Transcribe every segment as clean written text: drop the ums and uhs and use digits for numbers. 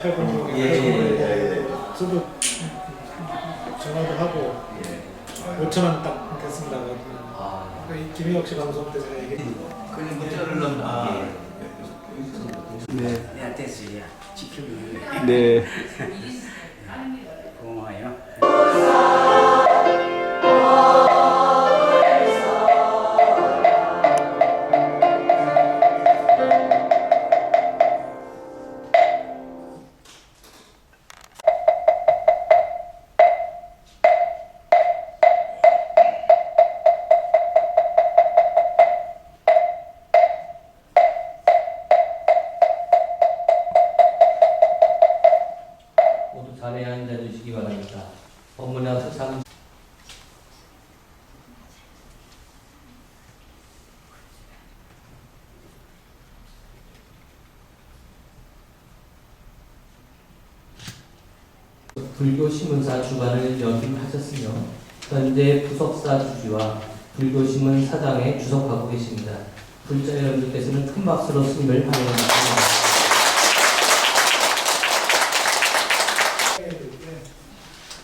806에 예. 저도 전화도 하고 5천 원 딱 됐습니다. 김희혁 씨 방송 때 제가 얘기했는데 그냥 문자를 넣나. 네. 내가 됐어요. 지켜주는 네. 고마워요. 모두 자리에 앉아주시기 바랍니다. 법문에 앞서 장 불교 신문사 주관을 역임하셨으며 현재 부석사 주지와 불교 신문 사장에 주석하고 계십니다. 불자 여러분들께서는 큰 박수로 스님을 환영합니다.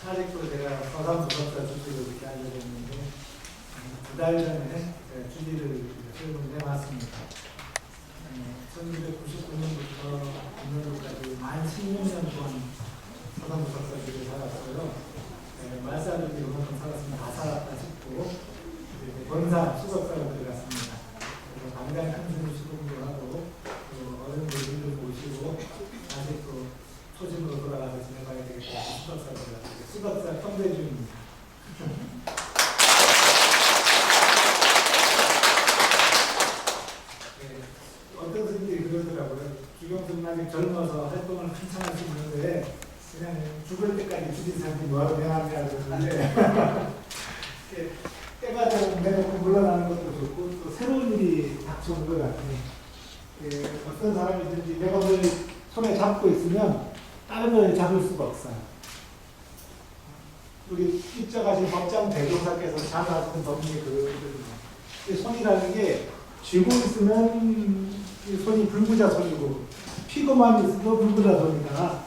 아직도 제가 서산부석사 주지를 이렇게 알려졌는데 2달 전에 주지를 수행을 해왔습니다. 1999년부터 오늘까지 만 16년 동안 서산부석사 주지를 살았어요. 말살주지로 한번 살았으면 다 살았다 싶고 권사 수석사로 들어갔습니다. 그래서 당장 큰 스님 수동도 하고 어른들 모시고 다시 또 초심으로 돌아가서 지내봐야 되겠다. 수석사로 들어갔습니다. 수석사 평대중입니다. 어떤 스님들이 그러더라고요. 주경스님 아직 젊어서 활동을 한참 할 수 있는데 그냥 죽을 때까지 주지 살기 뭐하러 명함이라 그러는데 때가 좀 내놓고 물러나는 것도 좋고 또 새로운 일이 닥쳐오는 것 같아요. 어떤 사람이든지 내가 뭘 손에 잡고 있으면 다른 걸 잡을 수가 없어요. 우리 입적하신 법장 대조사께서 잘 아시는 법문이 그거거든요. 손이라는 게 쥐고 있으면 손이 불구자 손이고 피고만 있어도 불구자 손이다.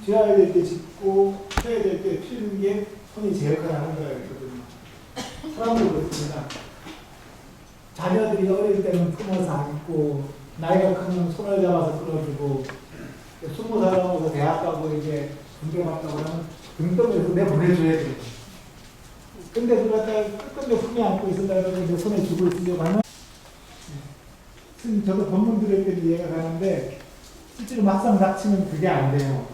쥐어야 될 때 짚고 펴야 될 때 피는 게 손이 제일 크다는 거였거든요. 사람도 그렇습니다. 자녀들이 어릴 때는 품어서 안고 나이가 크면 손을 잡아서 끌어주고 20살 넘어서 대학 가고 이제 군대 갔다고 하면 등떠에서 내보내줘야 돼. 근데 그걸 갖다가 끝끝내 품에 안고 있으려고 이제 손에 쥐고 있으려고 하면 저도 법문 들을 때는 이해가 가는데 실제로 막상 닥치면 그게 안 돼요.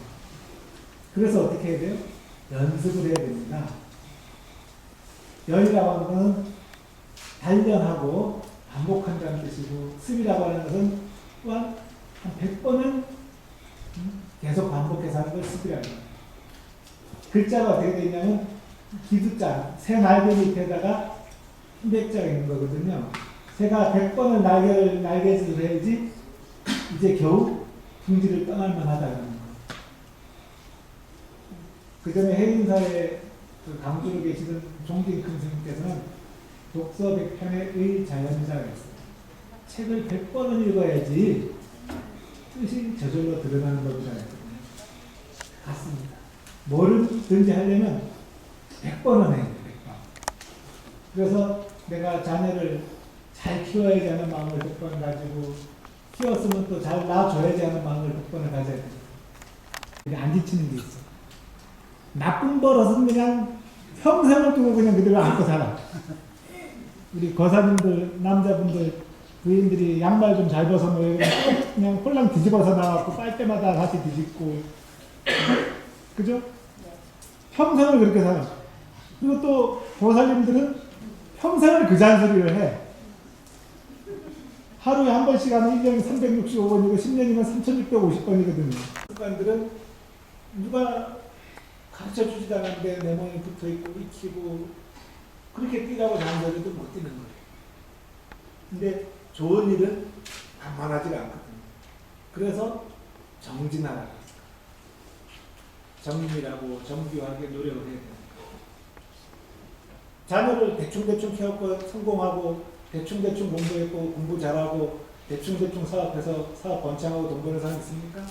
그래서 어떻게 해야 돼요? 연습을 해야 됩니다. 열이라고 하는 것은 단련하고 반복한다는 뜻이고 습이라고 하는 것은 또한 한 100번은 계속 반복해서 하는 걸 습이라고 합니다. 글자가 어떻게 되어 있냐면 기두자, 새 날개 밑에다가 흰백자가 있는 거거든요. 새가 100번을 날개짓을 해야지 이제 겨우 둥지를 떠날 만하다는 거. 그 전에 해인사에 그 강주로 계시던 종진 큰 스님께서는 독서 100편의 의자연자가 있어요. 책을 100번은 읽어야지 뜻이 저절로 드러나는 법이라 했거든요. 같습니다. 뭐든지 하려면 100번은 해야 돼요. 100번. 그래서 내가 자녀를 잘 키워야지 하는 마음을 100번 가지고 키웠으면 또 잘 낳아줘야지 하는 마음을 100번을 가져야 돼요. 이게 안 지치는 게 있어. 나쁜 버릇은 그냥 평생을 두고 그냥 그대로 안고 살아. 우리 거사님들, 남자분들, 부인들이 양말 좀 잘 벗어놓으면 그냥 홀랑 뒤집어서 나왔고 빨때마다 다시 뒤집고. 그죠? 평생을 그렇게 살아. 그리고 또 보살님들은 평생을 그 잔소리를 해. 하루에 한 번씩 하면 1년에 365번이고 10년이면 3650번이거든요. 습관들은 누가 가르쳐 주지도 않았는데 내 몸에 붙어 있고 익히고 그렇게 뛰라고 잔소리도 못 뛰는 거예요. 근데 좋은 일은 만만하지가 않거든요. 그래서 정진하라고 정밀하고 정교하게 노력을 해야 돼요. 자녀를 대충대충 키웠고 성공하고 대충대충 공부했고 공부 잘하고 대충대충 사업해서 사업 번창하고 돈 버는 사람 있습니까?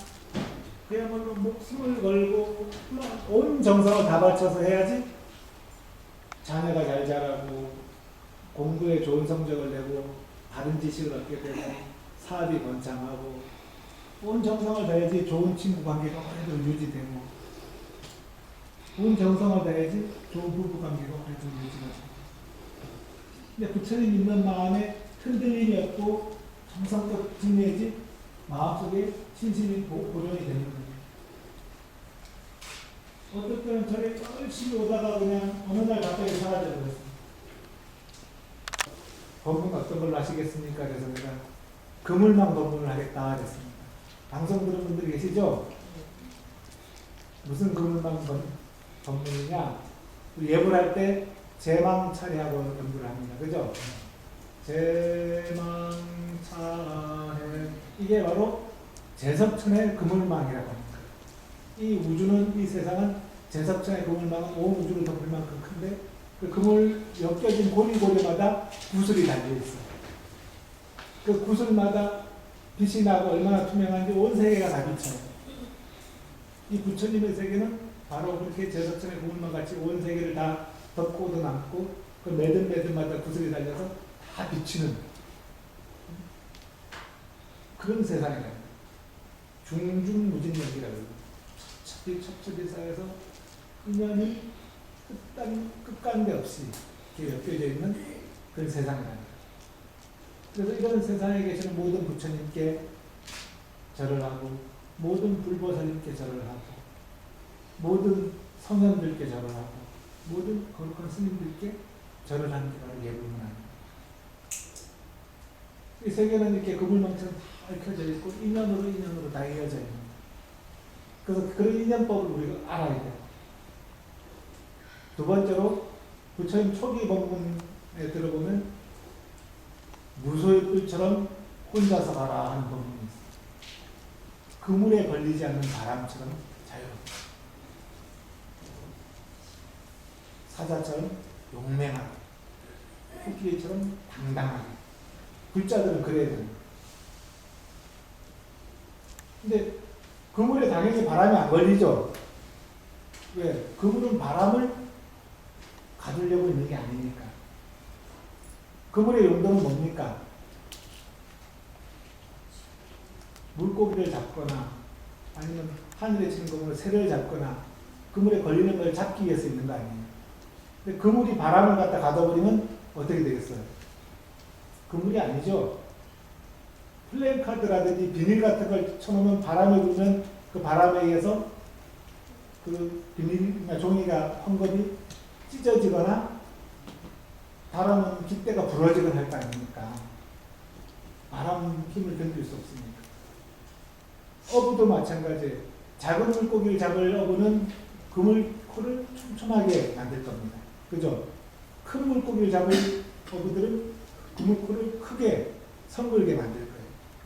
그야말로 목숨을 걸고 온 정성을 다 바쳐서 해야지 자녀가 잘 자라고 공부에 좋은 성적을 내고 바른 지식을 얻게 되고 사업이 번창하고 온 정성을 다해야지 좋은 친구 관계가 오래도 유지되고 온 정성을 다해야지 좋은 부부 관계가 오래도 유지가 되고 근데 부처님 믿는 마음에 흔들림이 없고 정성껏 지내야지 마음속에 신심이 고정이 되는 거예요. 어떨 때는 저래 열심히 오다가 그냥 어느 날 갑자기 사라져버렸어요. 법문 어떤 걸로 하시겠습니까? 그래서 내가 그물망 법문을 하겠다 그랬습니다. 방송 들은 분들이 계시죠? 무슨 그물망 법문이냐? 예불 할 때 제망 차례하고 연구를 합니다. 그죠? 제망 차례 이게 바로 제석천의 그물망이라고 합니다. 이 우주는 이 세상은 제석천의 그물망은 온 우주를 덮을 만큼 큰데 그 그물 엮여진 고리고리마다 구슬이 달려있어요. 그 구슬마다 빛이 나고 얼마나 투명한지 온 세계가 다 비쳐요. 이 부처님의 세계는 바로 그렇게 제석천의 그물망 같이 온 세계를 다 덮고도 남고 그 매듭매듭마다 구슬이 달려서 다 비치는 그런 세상이라는 거예요. 중중무진력이라고 해요. 첩첩이 쌓여서 인연이 끝간데 없이 이렇게 엮여져 있는 그런 세상이라는 거예요. 그래서 이런 세상에 계시는 모든 부처님께 절을 하고 모든 불보살님께 절을 하고 모든 성현들께 절을 하고 모든 거룩한 스님들께 절을 하는 게 바로 예불문화입니다. 이 세계는 이렇게 그물망처럼 다 얽혀져 있고 인연으로 다 이어져 있는 거예요. 그래서 그런 인연법을 우리가 알아야 돼요. 두 번째로 부처님 초기 법문에 들어보면 무소의 뿔처럼 혼자서 가라 하는 법문이 있어요. 그물에 걸리지 않는 바람처럼 자유롭다. 사자처럼 용맹하게 토끼처럼 당당하게 불자들은 그래야 됩니다. 근데 그물에 당연히 바람이 안 걸리죠. 왜? 그물은 바람을 가두려고 있는 게 아니니까. 그물의 용도는 뭡니까? 물고기를 잡거나 아니면 하늘에 치는 그물을 새를 잡거나 그물에 걸리는 걸 잡기 위해서 있는 거 아니에요. 근데 그물이 바람을 갖다 가둬버리면 어떻게 되겠어요? 그물이 아니죠. 플랜카드라든지 비닐 같은 걸 쳐놓으면 바람이 불면 그 바람에 의해서 그 비닐이나 종이가 헝겊이 찢어지거나 바람은 깃대가 부러지거나 할 거 아닙니까? 바람 힘을 견딜 수 없으니까. 어부도 마찬가지예요. 작은 물고기를 잡을 어부는 그물코를 촘촘하게 만들 겁니다. 그죠? 큰 물고기를 잡을 어부들은 그물코를 크게 성글게 만들 거예요.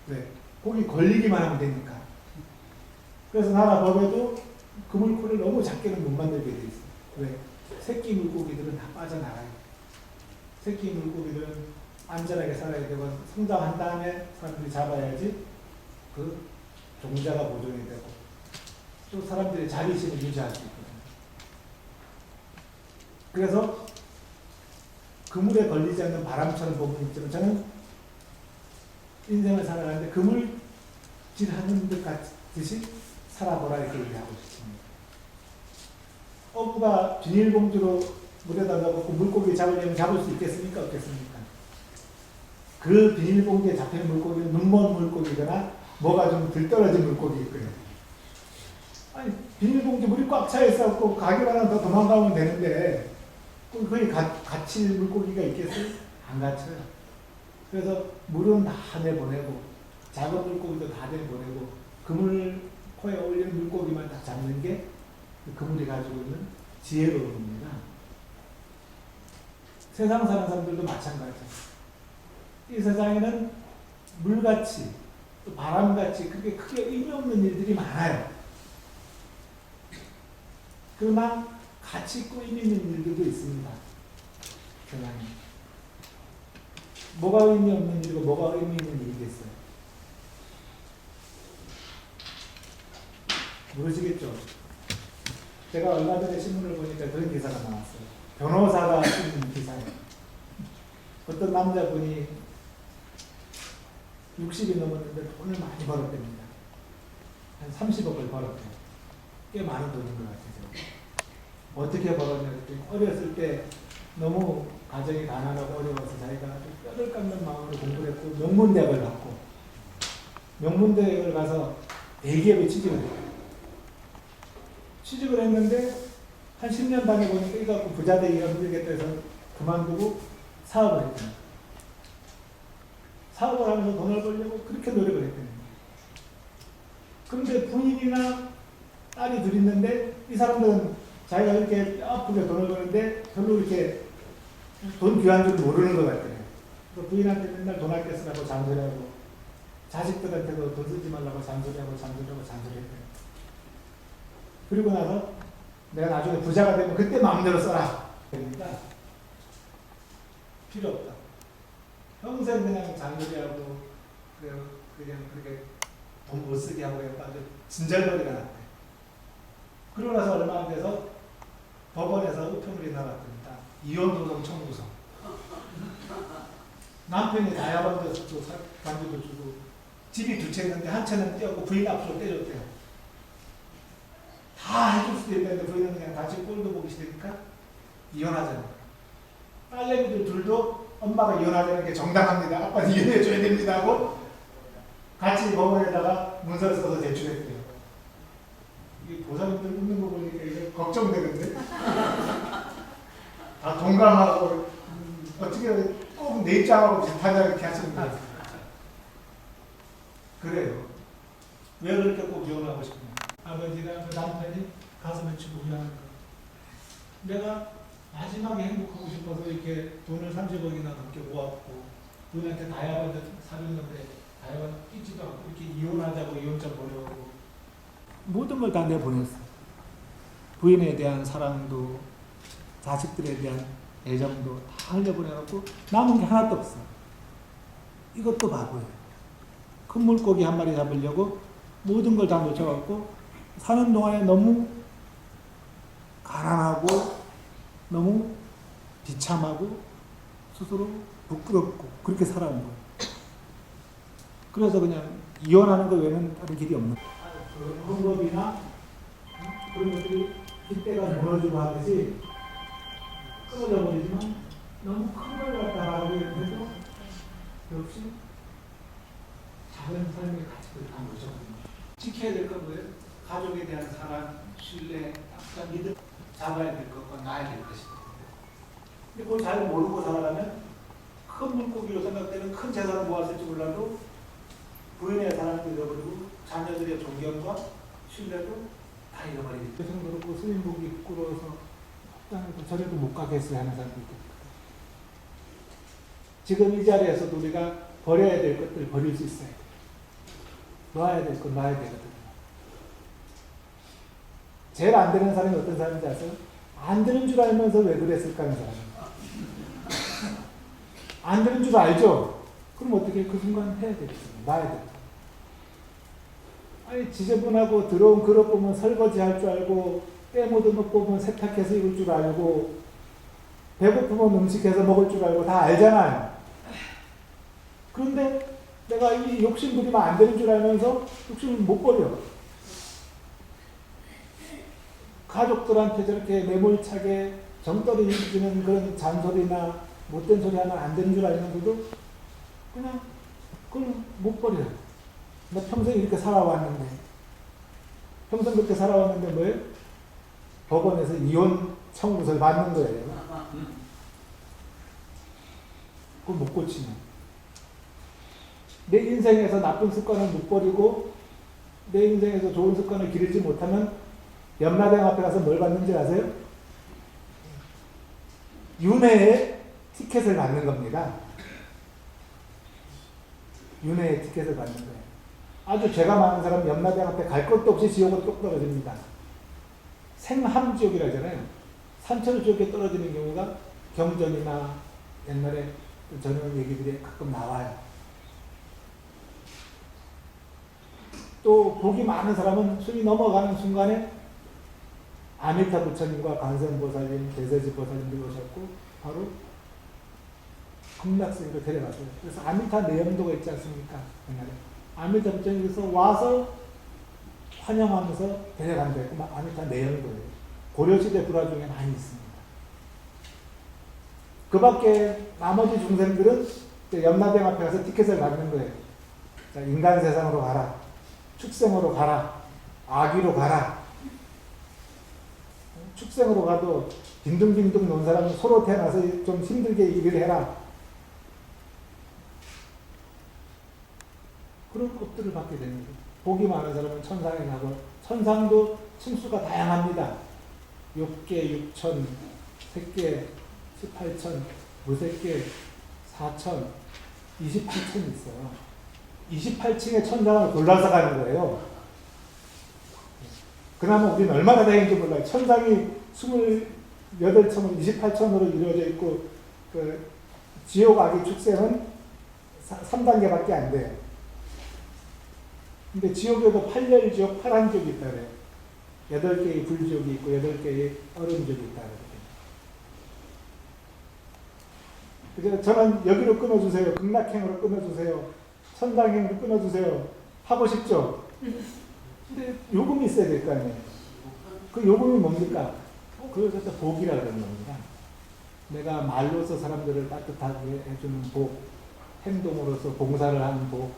왜? 고기 걸리기만 하면 되니까. 그래서 나라 법에도 그물코를 너무 작게는 못 만들게 돼 있어요. 왜? 새끼 물고기들은 다 빠져나가요. 새끼 물고기들은 안전하게 살아야 되고 성장한 다음에 사람들이 잡아야지 그 종자가 보존이 되고 또 사람들의 자비심을 유지할 수 있거든요. 그래서 그물에 걸리지 않는 바람처럼 보면 있지만 저는 인생을 살아가는데 그물질하는 듯 같이 살아보라 이렇게 얘기하고 싶습니다. 어부가 비닐봉지로 물에다 넣고 물고기 잡으려면 잡을 수 있겠습니까? 없겠습니까? 그 비닐봉지에 잡히는 물고기는 눈먼 물고기거나 뭐가 좀 들떨어진 물고기일 거예요. 아니 비닐봉지 물이 꽉 차 있어갖고 가기만 하면 더 도망가면 되는데 거기 갇힐 물고기가 있겠어요? 안 갇혀요. 그래서 물은 다 내보내고 작은 물고기도 다 내보내고 그물 코에 어울리는 물고기만 딱 잡는 게 그물이 가지고 있는 지혜로움입니다. 세상 사는 사람들도 마찬가지예요. 이 세상에는 물같이 또 바람같이 그렇게 크게 의미 없는 일들이 많아요. 그러나 가치 있고 의미 있는 일들도 있습니다. 세상에. 뭐가 의미 없는 일이고 뭐가 의미 있는 일이겠어요? 모르시겠죠? 제가 얼마 전에 신문을 보니까 그런 기사가 나왔어요. 변호사가 쓴 기사예요. 어떤 남자분이 60이 넘었는데 돈을 많이 벌었답니다. 한 30억을 벌었대요. 꽤 많은 돈인 것 같아요. 어떻게 벌었냐 했더니 어렸을 때 너무 가정이 가난하고 어려워서 자기가 아주 뼈를 깎는 마음으로 공부를 했고 명문대학을 갔고 명문대학을 가서 대기업에 취직을 했어요. 취직을 했는데 한 10년 다녀보니까 이거 갖고 부자 되기가 힘들겠다 해서 그만두고 사업을 했대요. 사업을 하면서 돈을 벌려고 그렇게 노력을 했대요. 그런데 부인이나 딸이 둘 있는데 이 사람들은 자기가 이렇게 아프게 돈을 버는데 별로 이렇게 돈 귀한 줄 모르는 것 같아요. 부인한테 맨날 돈 아껴 쓰라고 잔소리하고 자식들한테도 돈 쓰지 말라고 잔소리하고 잔소리했대요. 그리고 나서 내가 나중에 부자가 되면 그때 마음대로 써라. 그러니까 필요 없다. 평생 그냥 잔소리하고 그냥 그렇게 돈 못 쓰게 하고 아주 진절머리가 났대. 그러고 나서 얼마 안 돼서 법원에서 우편물이 나왔답니다. 이혼소송 청구서. 남편이 다이아몬드 반지도 주고 집이 두 채 있는데 한 채는 떼었고 부인 앞으로 떼줬대요. 다 해줄 수도 있는데 부인은 그냥 같이 꼴도 보기 싫으니까 이혼하잖아요. 딸내미들 둘도 엄마가 이혼하자는 게 정당합니다. 아빠는 이혼해줘야 됩니다 하고 같이 법원에다가 문서를 써서 제출했대요. 이 보살님들 웃는 거 보니까 이게 걱정되는데? 다 동감하고 어떻게 꼭 내 입장하고 비슷하냐 이렇게 하시는 거예요. 그래요. 왜 그렇게 꼭 이혼하고 싶냐? 아버지가 그 남편이 가슴을 치고 위하는 거. 내가 마지막에 행복하고 싶어서 이렇게 돈을 30억이나 넘게 모았고 부인한테 다이아몬드 사줬는데 다이아몬드 끼지도 않고 이렇게 이혼하자고 이혼장 보내고 모든 걸 다 내보냈어. 부인에 대한 사랑도 자식들에 대한 애정도 다 흘려보내놓고 남은 게 하나도 없어. 이것도 바보예요. 큰 물고기 한 마리 잡으려고 모든 걸 다 놓쳐갖고 사는 동안에 너무 가난하고 너무 비참하고 스스로 부끄럽고 그렇게 살아온 거예요. 그래서 그냥 이혼하는 거 외에는 다른 길이 없는 거예요. 헌법이나 그런 것들이 빗대가 무너지고 하듯이 끊어져 버리지만 너무 큰 걸 갖다 하고 해도 역시 작은 삶의 가치를 다 놓쳤거든요. 지켜야 될 건 뭐예요? 가족에 대한 사랑, 신뢰, 약간 믿음 잡아야 될 것과 놔야 될 것입니다. 근데 그걸 잘 모르고 살아가면 큰 물고기로 생각되는 큰 재산을 모았을지 몰라도 부인의 사랑도 잃어버리고 자녀들의 존경과 신뢰도 다 잃어버리게 돼요. 그래서 그렇고 스님복이 부끄러워서 저래도 못 가겠어요 하는 사람도 있고 지금 이 자리에서도 우리가 버려야 될 것들 버릴 수 있어요. 놔야 될 건 놔야 되거든요. 제일 안 되는 사람이 어떤 사람인지 아세요? 안 되는 줄 알면서 왜 그랬을까 하는 사람이에요. 안 되는 줄 알죠? 그럼 어떻게 그 순간 해야 되겠어요. 놔야 돼요. 아니 지저분하고 더러운 그릇 보면 설거지 할 줄 알고 때 묻은 것 보면 세탁해서 입을 줄 알고 배고프면 음식해서 먹을 줄 알고 다 알잖아요. 그런데 내가 이 욕심 부리면 안 되는 줄 알면서 욕심을 못 버려. 가족들한테 저렇게 매몰차게 정 떨어지는 그런 잔소리나 못된 소리 하면 안 되는 줄 알면서도 그냥 그걸 못 버려요. 나 평생 이렇게 살아왔는데 평생 그렇게 살아왔는데 뭐예요? 법원에서 이혼 청구서를 받는 거예요. 그걸 못 고치면 내 인생에서 나쁜 습관을 못 버리고 내 인생에서 좋은 습관을 기르지 못하면 연마당 앞에 가서 뭘 받는지 아세요? 윤회의 티켓을 받는 겁니다. 윤회의 티켓을 받는 거예요. 아주 죄가 많은 사람은 연마당 앞에 갈 것도 없이 지옥으로 뚝 떨어집니다. 생함지옥이라 하잖아요. 산천을 지옥에 떨어지는 경우가 경전이나 옛날에 저런 얘기들이 가끔 나와요. 또 복이 많은 사람은 숨이 넘어가는 순간에 아미타 부처님과 관세음보살님, 대세지보살님들 오셨고 바로 극락세계로 데려갔어요. 그래서 아미타 내염도가 있지 않습니까? 옛날에 아미타 부처님께서 와서 환영하면서 데려간대요. 그 아미타 내염도예요. 고려시대 불화 중에 많이 있습니다. 그 밖에 나머지 중생들은 염라대왕 앞에 가서 티켓을 받는 거예요. 자, 인간 세상으로 가라. 축생으로 가라. 아기로 가라. 축생으로 가도 빈둥빈둥 논 사람은 소로 태어나서 좀 힘들게 일을 해라. 그런 것들을 받게 되는 거예요. 복이 많은 사람은 천상에 가고, 천상도 층수가 다양합니다. 6개, 6천, 3개, 18천, 무색개, 4천, 28층이 있어요. 28층의 천상을 골라서 가는 거예요. 그나마 우리는 얼마나 다행인지 몰라요. 천상이 28층으로 28층으로 이루어져 있고, 그 지옥 아기 축생은 3단계밖에 안 돼요. 근데 지옥에도 8열지옥, 8한지옥이 있다 그래요. 8개의 불지옥이 있고 8개의 얼음지옥이 있다 그래요. 그래서 저는 여기로 끊어주세요. 극락행으로 끊어주세요. 천당행으로 끊어주세요. 하고 싶죠? 근데 요금이 있어야 될 거 아니에요. 그 요금이 뭡니까? 그것을 복이라 그러는 겁니다. 내가 말로서 사람들을 따뜻하게 해주는 복, 행동으로서 봉사를 하는 복,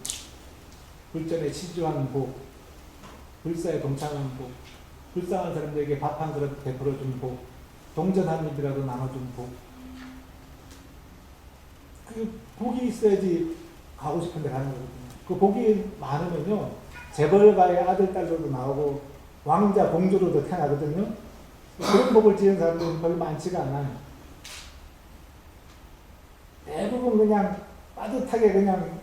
불전에 치주하는 복, 불사에 동참하는 복, 불쌍한 사람들에게 밥 한 그릇 베풀어주는 복, 동전 한 입이라도 나눠주는 복. 그 복이 있어야지 가고 싶은데 가는 거거든요. 그 복이 많으면요, 재벌가의 아들, 딸로도 나오고 왕자, 공주로도 태어나거든요. 그런 복을 지은 사람들은 별로 많지가 않아요. 대부분 그냥 빠듯하게 그냥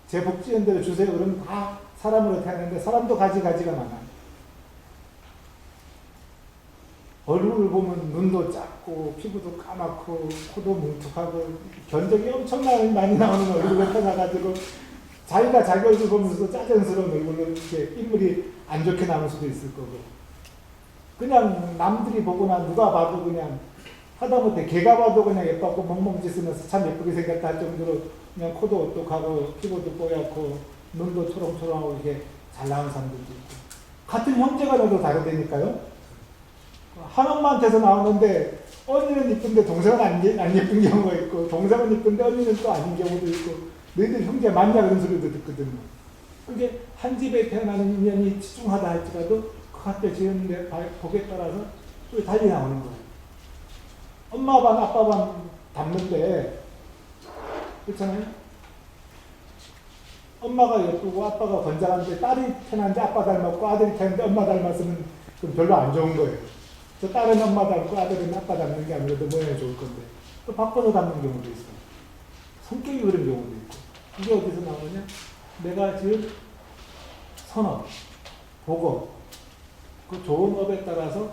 제 복 지은 대로 주세요. 그러면 다 사람으로 태어나는데 사람도 가지가지가 많아요. 얼굴을 보면 눈도 작고 피부도 까맣고 코도 뭉툭하고 견적이 엄청나게 많이 나오는 얼굴로 태어나가지고 자기가 자기 얼굴 보면서도 짜증스러운 얼굴로 이렇게 인물이 안 좋게 나올 수도 있을 거고, 그냥 남들이 보거나 누가 봐도 그냥 하다못해 개가 봐도 그냥 예뻐갖고 멍멍짓으면서 참 예쁘게 생겼다 할 정도로 그냥 코도 오똑하고 피부도 뽀얗고 눈도 초롱초롱하고 이렇게 잘 나온 사람들도 있고, 같은 형제가 나도 다르다니까요. 한 엄마한테서 나오는데 언니는 이쁜데 동생은 안 예쁜 경우가 있고, 동생은 이쁜데 언니는 또 아닌 경우도 있고, 너희들 형제 맞냐 그런 소리도 듣거든요. 그게 한 집에 태어나는 인연이 치중하다 할지라도 그 갖다 지은 복에 따라서 또 달리 나오는 거예요. 엄마 반 아빠 반 닮는데, 그렇잖아요? 엄마가 예쁘고 아빠가 건장한데 딸이 태어났는데 아빠 닮았고 아들이 태어났는데 엄마 닮았으면 그럼 별로 안 좋은 거예요. 저 딸은 엄마 닮고 아들은 아빠 닮는 게 아무래도 모양이 좋을 건데, 또 바꿔서 닮는 경우도 있어요. 성격이 그런 경우도 있고. 그게 어디서 나오느냐? 내가 지은 선업, 복업, 그 좋은 업에 따라서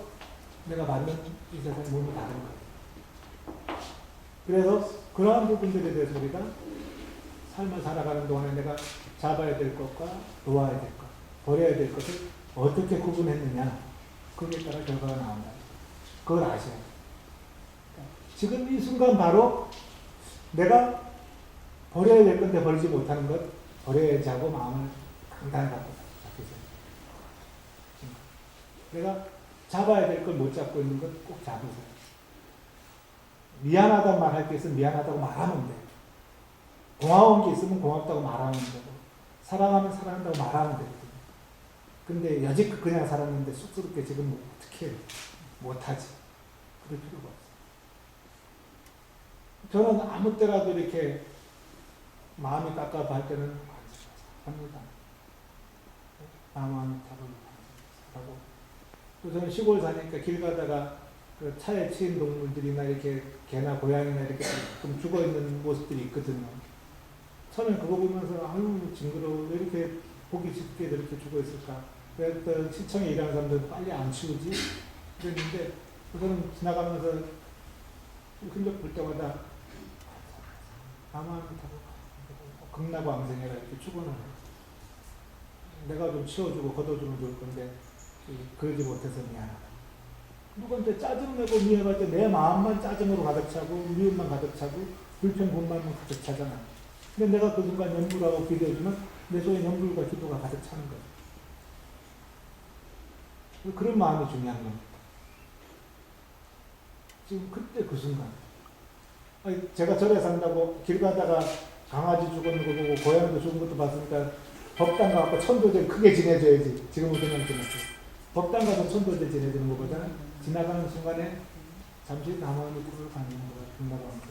내가 만든 이 세상 몸이 다른 거예요. 그래서 그러한 부분들에 대해서 우리가 삶을 살아가는 동안에 내가 잡아야 될 것과 놓아야 될 것, 버려야 될 것을 어떻게 구분했느냐, 그에 따라 결과가 나온다. 그걸 아셔야 돼요. 지금 이 순간 바로 내가 버려야 될 건데 버리지 못하는 것, 버려야지 하고 마음을 강단히 갖고 잡히세요. 내가 잡아야 될 걸 못 잡고 있는 것 꼭 잡으세요. 미안하다는 말 할 게 있으면 미안하다고 말하면 돼요. 고마운 게 있으면 고맙다고 말하면 되고, 사랑하면 사랑한다고 말하면 되거든요. 근데 여지껏 그냥 살았는데 쑥스럽게 지금 어떻게 못하지? 그럴 필요가 없어요. 저는 아무 때라도 이렇게 마음이 깝깝할 때는 합니다. 마음은 하고, 또 저는 시골 사니까 길 가다가 그 차에 치인 동물들이나 이렇게 개나 고양이나 이렇게 좀 죽어 있는 모습들이 있거든요. 처음에 그거 보면서 아유 징그러워, 왜 이렇게 보기 쉽게 이렇게 죽어 있을까? 그랬던 시청에 일하는 사람들은 빨리 안 치우지? 그랬는데 저는 지나가면서 흔적 볼 때마다 마음은 하고 극락왕생이라 이렇게 축원을 해요. 내가 좀 치워주고 걷어주면 좋을 건데 그러지 못해서 미안하다. 누구한테 짜증내고 미워할 때 내 마음만 짜증으로 가득 차고 미움만 가득 차고 불평분만만 가득 차잖아. 근데 내가 그 순간 염불하고 기도해주면 내 속에 염불과 기도가 가득 차는 거야. 그런 마음이 중요한 겁니다. 지금 그때 그 순간. 아니, 제가 절에 산다고 길 가다가 강아지 죽은 거 보고 고양이도 죽은 것도 봤으니까 법당 가서 천도제 크게 지내줘야지. 지금은 그냥 지냈어. 법당 가서 천도제 지내주는 것보다 지나가는 순간에 잠시 남아있는 꿈을 가는 거가 중요하다고 합니다.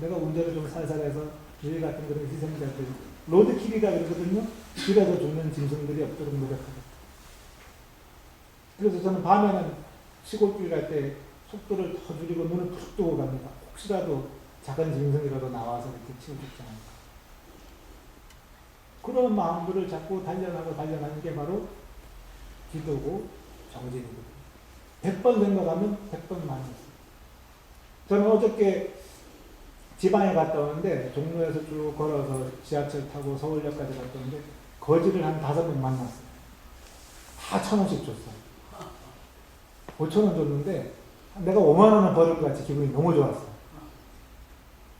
내가 운전을 좀 살살해서 유리 같은 그런 희생자들 로드킬이라 그러거든요. 길에서 죽는 짐승들이 없도록 노력하겠다. 그래서 저는 밤에는 시골길 갈 때 속도를 더 줄이고 눈을 푹 뜨고 갑니다. 혹시라도 작은 짐승이라도 나와서 이렇게 치워주지 않을까. 그런 마음들을 자꾸 단련하는 게 바로 기도고 정진이거든요. 100번 생각하면 100번 많이 했어요. 저는 어저께 지방에 갔다 오는데 종로에서 쭉 걸어서 지하철 타고 서울역까지 갔다 오는데 거지를 한 5명 만났어요. 다 1,000원씩 줬어요. 5,000원 줬는데 내가 5만 원을 버는 것 같이 기분이 너무 좋았어요.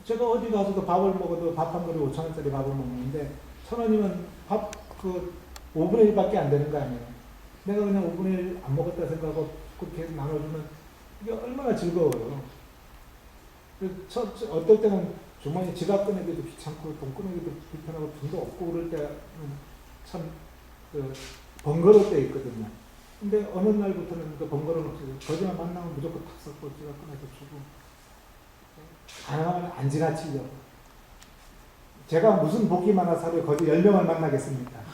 제가 어디 가서도 밥을 먹어도 밥 한 그릇 5,000원짜리 밥을 먹는데 1,000원이면 밥 5분의 1밖에 안 되는 거 아니에요. 내가 그냥 5분의 1 안 먹었다 생각하고 그렇게 나눠주면 이게 얼마나 즐거워요. 어떨 때는 주머니 지갑 꺼내기도 귀찮고 돈 꺼내기도 불편하고 돈도 없고 그럴 때는 참 번거로울 때 있거든요. 근데 어느 날부터는 그 번거로운 없어요. 거지만 만나면 무조건 탁 섞고 지갑 꺼내서 주고 가능하면 안 지나치려고. 제가 무슨 복이 많아서 하루에 거지 10명을 만나겠습니까?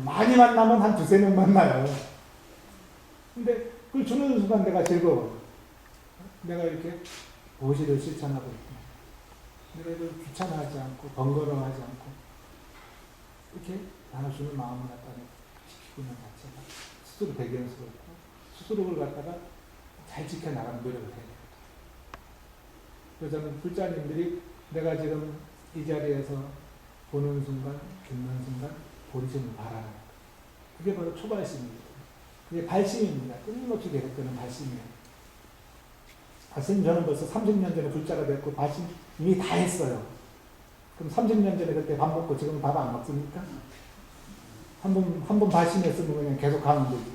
많이 만나면 한 2-3명 만나요. 근데 그걸 주는 순간 내가 즐거워. 내가 이렇게 보시를 실천하고 있구나. 내가 이걸 귀찮아하지 않고 번거로워하지 않고 이렇게 나눠주는 마음을 갖다가 지키고 있는 자체가 스스로 대견스럽고 스스로를 갖다가 잘 지켜나가는 노력을 해야 됩니다. 그래서 저는 불자님들이 내가 지금 이 자리에서 보는 순간, 듣는 순간 보리심을 바라는 것. 그게 바로 초발심입니다. 그게 발심입니다. 끊임없이 계속되는 발심이에요. 선생님, 저는 벌써 30년 전에 불자가 됐고 발심 이미 다 했어요. 그럼 30년 전에 그때 밥 먹고 지금 밥 안 먹습니까? 한 번 발심했으면 그냥 계속 가면 되지.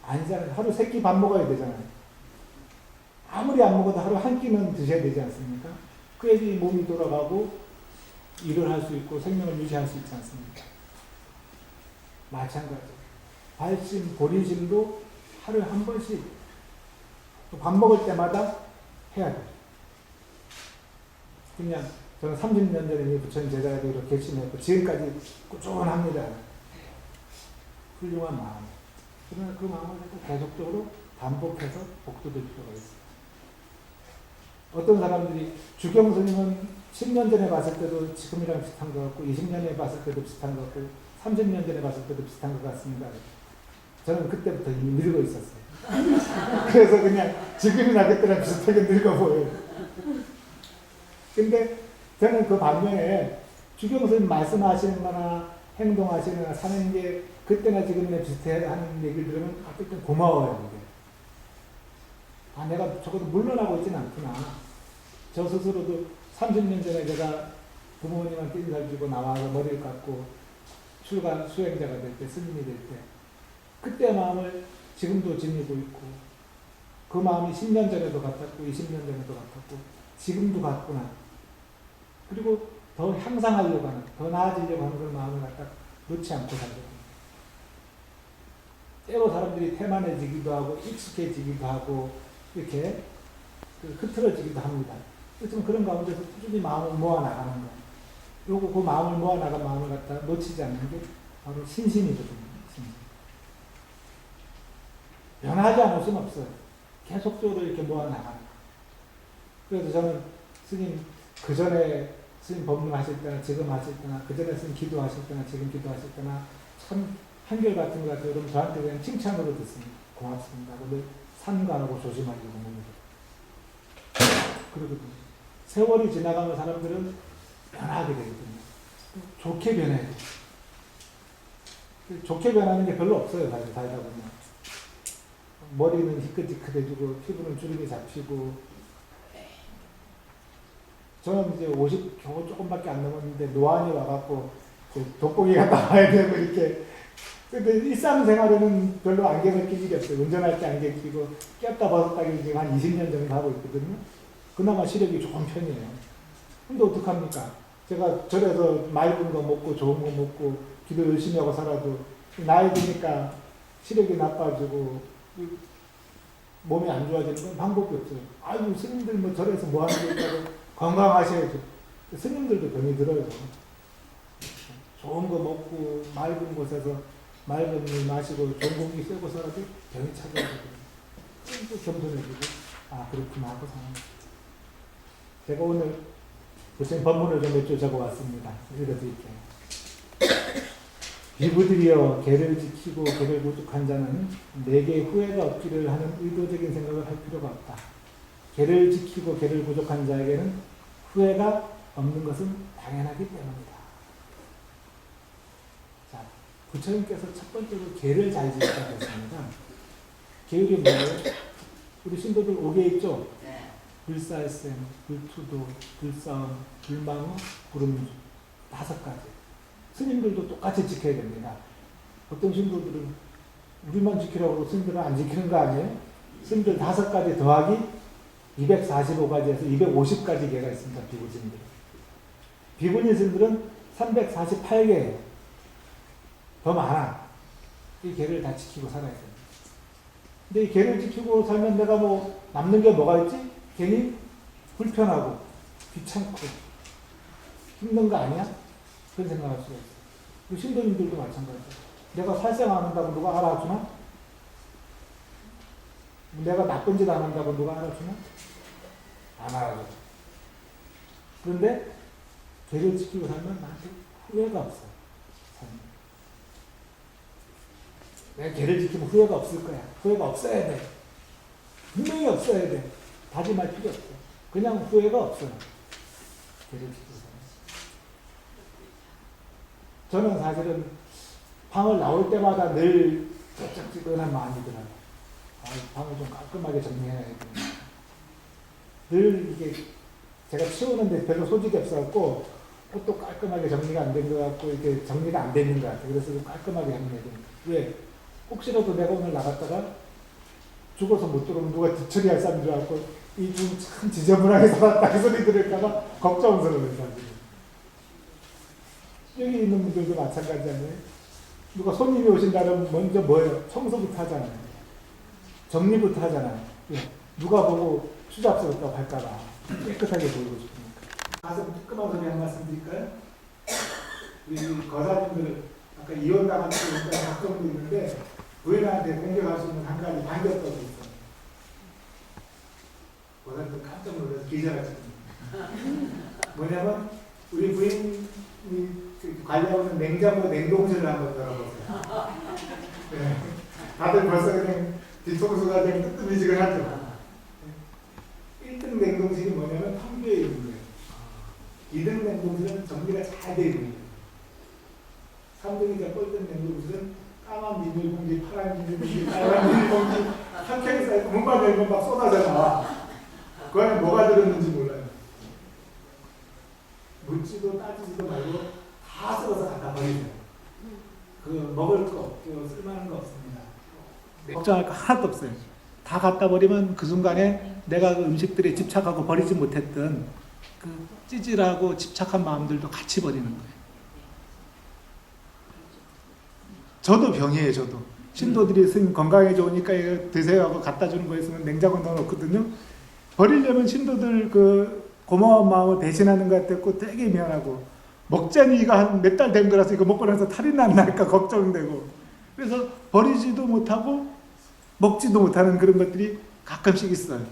아니잖아요. 하루 3끼 밥 먹어야 되잖아요. 아무리 안 먹어도 하루 한 끼는 드셔야 되지 않습니까? 그래야지 몸이 돌아가고 일을 할 수 있고 생명을 유지할 수 있지 않습니까? 마찬가지. 발심, 보리심도 하루에 한 번씩 밥 먹을 때마다 해야 돼. 그냥 저는 30년 전에 이미 부처님 제자로 이렇게 결심했고 지금까지 꾸준합니다. 훌륭한 마음. 그러나 그 마음을 계속적으로 반복해서 복돋을 필요가 있습니다. 어떤 사람들이 주경 스님은 10년 전에 봤을 때도 지금이랑 비슷한 것 같고 20년에 봤을 때도 비슷한 것 같고 30년 전에 봤을 때도 비슷한 것 같습니다. 저는 그때부터 이미 늙어 있었어요. 그래서 그냥 지금이나 그때랑 비슷하게 늙어 보여요. 근데 저는 그 반면에 주경 스님 말씀하시는 거나 행동하시는 거나 사는 게 그때나 지금이나 비슷해 하는 얘기를 들으면 어쨌든 고마워요. 이게. 아, 내가 적어도 물러나고 있지는 않구나. 저 스스로도 30년 전에 제가 부모님한테 인사를 주고 나와서 머리를 깎고 출가 수행자가 될 때, 스님이 될 때, 그때 마음을 지금도 지니고 있고, 그 마음이 10년 전에도 같았고, 20년 전에도 같았고, 지금도 같구나. 그리고 더 향상하려고 하는, 더 나아지려고 하는 그런 마음을 갖다 놓지 않고 살거든요. 때로 사람들이 태만해지기도 하고, 익숙해지기도 하고, 이렇게 흐트러지기도 합니다. 그렇지만 그런 가운데서 꾸준히 마음을 모아나가는 거예요. 그리고 그 마음을 모아나간 마음을 갖다 놓치지 않는 게 바로 신심이거든요. 신심. 변하지 않을 수는 없어요. 계속적으로 이렇게 모아나가는 거예요. 그래서 저는 스님, 그 전에 스님 법문하실 때나 지금 하실 때나 그 전에 스님 기도하실 때나 지금 기도하실 때나 참 한결같은 것 같아요. 여러분 저한테 그냥 칭찬으로 듣습니다. 고맙습니다. 근데 삼가하고 조심하려고 합니다. 그러거든요. 세월이 지나가면 사람들은 변하게 되거든요. 좋게 변해야 돼요. 좋게 변하는 게 별로 없어요. 살다 보면. 머리는 희끗희끗해지고 피부는 주름이 잡히고. 저는 이제 50 겨우 조금밖에 안 넘었는데 노안이 와갖고 돋보기가 나와야 되고 이렇게. 근데 일상생활에는 별로 안경을 낄 일이 없어요. 운전할 때 안경 끼고 꼈다 벗었다기 지금 한 20년 정도 하고 있거든요. 그나마 시력이 좋은 편이에요. 근데 어떡합니까? 제가 절에서 맑은 거 먹고 좋은 거 먹고 기도 열심히 하고 살아도 나이 드니까 시력이 나빠지고 몸이 안 좋아지는 건 방법이 없어요. 아유 스님들 뭐 절에서 뭐 하는 게 있다고 건강하셔야죠. 스님들도 병이 들어요. 좋은 거 먹고 맑은 곳에서 맑은 물 마시고 좋은 공기 쐬고 살아도 병이 찾아오거든요. 또 겸손해지고 아 그렇구나 하고 사는 거예요. 제가 오늘 무슨 법문을 좀 몇 줄 적어왔습니다. 읽어드릴게요. 비부들이여 계를 지키고 계를 구축한 자는 내게 후회가 없기를 하는 의도적인 생각을 할 필요가 없다. 계를 지키고 계를 부족한 자에게는 후회가 없는 것은 당연하기 때문이다. 자, 부처님께서 첫 번째로 계를 잘 지키라고 했습니다. 계율이 뭐예요? 우리 신도들 5개 있죠? 불살생, 불투도, 불싸움, 불망어, 구름주 5가지. 스님들도 똑같이 지켜야 됩니다. 어떤 신도들은 우리만 지키라고 하고 스님들은 안 지키는 거 아니에요? 스님들 5가지 더하기 245가지에서 250가지 개가 있습니다. 비구진들. 비구니 스님들은 348개 더 많아. 이 개를 다 지키고 살아야 됩니다. 근데 이 개를 지키고 살면 내가 뭐 남는 게 뭐가 있지? 괜히 불편하고 귀찮고 힘든 거 아니야? 그런 생각할 수가 있어요. 신도님들도 마찬가지예요. 내가 살생 안 한다고 누가 알아주나? 내가 나쁜 짓 안 한다고 누가 알아주나? 안 알아줘. 그런데 개를 지키고 살면 나한테 후회가 없어요. 내가 개를 지키면 후회가 없을 거야. 후회가 없어야 돼. 분명히 없어야 돼. 다짐할 필요 없어. 그냥 후회가 없어요. 개를 지키고 살면. 저는 사실은 방을 나올 때마다 늘 쩍쩍지근한 마음이 들어요. 방을 좀 깔끔하게 정리해야 되겠다. 늘 이게 제가 치우는데 별로 소질이 없어갖고 옷도 깔끔하게 정리가 안 된 것 같고 이렇게 정리가 안 되는 것 같아요. 그래서 좀 깔끔하게 정리해야 됩니다. 왜? 혹시라도 내가 오늘 나갔다가 죽어서 못 들어오면 누가 뒤처리할 사람인 줄 알고 이 중 참 지저분하게 살았다 그 소리 들을까봐 걱정스러워요. 여기 있는 분들도 마찬가지잖아요. 누가 손님이 오신다면 먼저 뭐예요? 청소부터 하잖아요. 정리부터 하잖아요. 누가 보고 추잡스럽다고 할까봐 깨끗하게 보이고 싶으니까. 가서 뜨끔한 소리 한 말씀 드릴까요? 우리 거사님들 아까 이혼당한 분들 걱정도 있는데 부인한테 공격할 수 있는 한 가지 반격법이 있어요. 거사님들 깜짝 놀라서 기절하십니다. 뭐냐면 우리 부인이 관리하고 있는 냉장고 냉동실을 한번 열어보세요. 네. 다들 벌써 그냥 뒤통수가 그냥 뜨뜻미지근하죠. 1등 냉동실이 뭐냐면 텅비어 있는 거예요. 2등 냉동실은 정리가 잘 되어 있는 거예요. 3등이자 꼴등 냉동실은 까만 비닐봉지, 파란 비닐봉지, 빨간 비닐봉지 한캔 쌓이고 문만 열면 막 쏟아져 나와. 그 안에 뭐가 들었는지 몰라요. 묻지도 따지지도 말고 다 썰어서 갖다 버리세요. 그 먹을 거 없고 쓸만한 거 없습니다. 걱정할 거 하나도 없어요. 다 갖다 버리면 그 순간에 내가 그 음식들에 집착하고 버리지 못했던 그 찌질하고 집착한 마음들도 같이 버리는 거예요. 저도 병이에요. 저도 신도들이 스님 건강에 좋으니까 이거 드세요 하고 갖다 주는 거 있으면 냉장고 넣어놓거든요. 버리려면 신도들 그 고마운 마음을 대신하는 것 같았고 되게 미안하고 먹자니 이거 한 몇 달 된 거라서 이거 먹고 나서 탈이 안 날까 걱정되고 그래서 버리지도 못하고 먹지도 못하는 그런 것들이 가끔씩 있어요.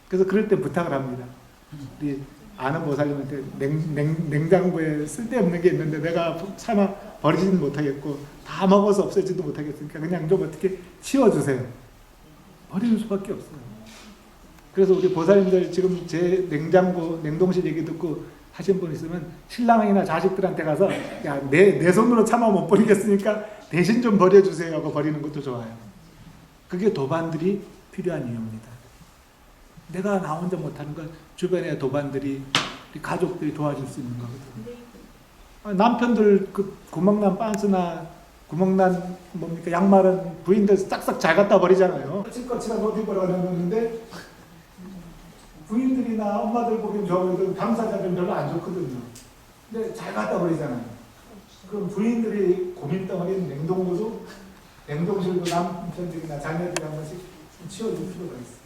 그래서 그럴 때 부탁을 합니다. 우리 아는 보살님한테 냉장고에 쓸데없는 게 있는데 내가 차마 버리지는 못하겠고 다 먹어서 없애지도 못하겠으니까 그냥 좀 어떻게 치워주세요. 버리는 수밖에 없어요. 그래서 우리 보살님들 지금 제 냉장고 냉동실 얘기 듣고 하신 분 있으면 신랑이나 자식들한테 가서 야 내 손으로 차마 못 버리겠으니까 대신 좀 버려주세요 하고 버리는 것도 좋아요. 그게 도반들이 필요한 이유입니다. 내가 나 혼자 못하는 건 주변에 도반들이, 우리 가족들이 도와줄 수 있는 거거든요. 남편들 그 구멍난 빤스나 구멍난 뭡니까 양말은 부인들 싹싹 잘 갖다 버리잖아요. 거칠거칠한 옷 입으러 가려는데 부인들이나 엄마들 보기엔 좋아하고 당사자들은 별로 안 좋거든요. 근데 잘 갖다 버리잖아요. 그럼 부인들이 고민덩어리인 냉동실도 남편들이나 자녀들이 한 번씩 치워줄 필요가 있어요.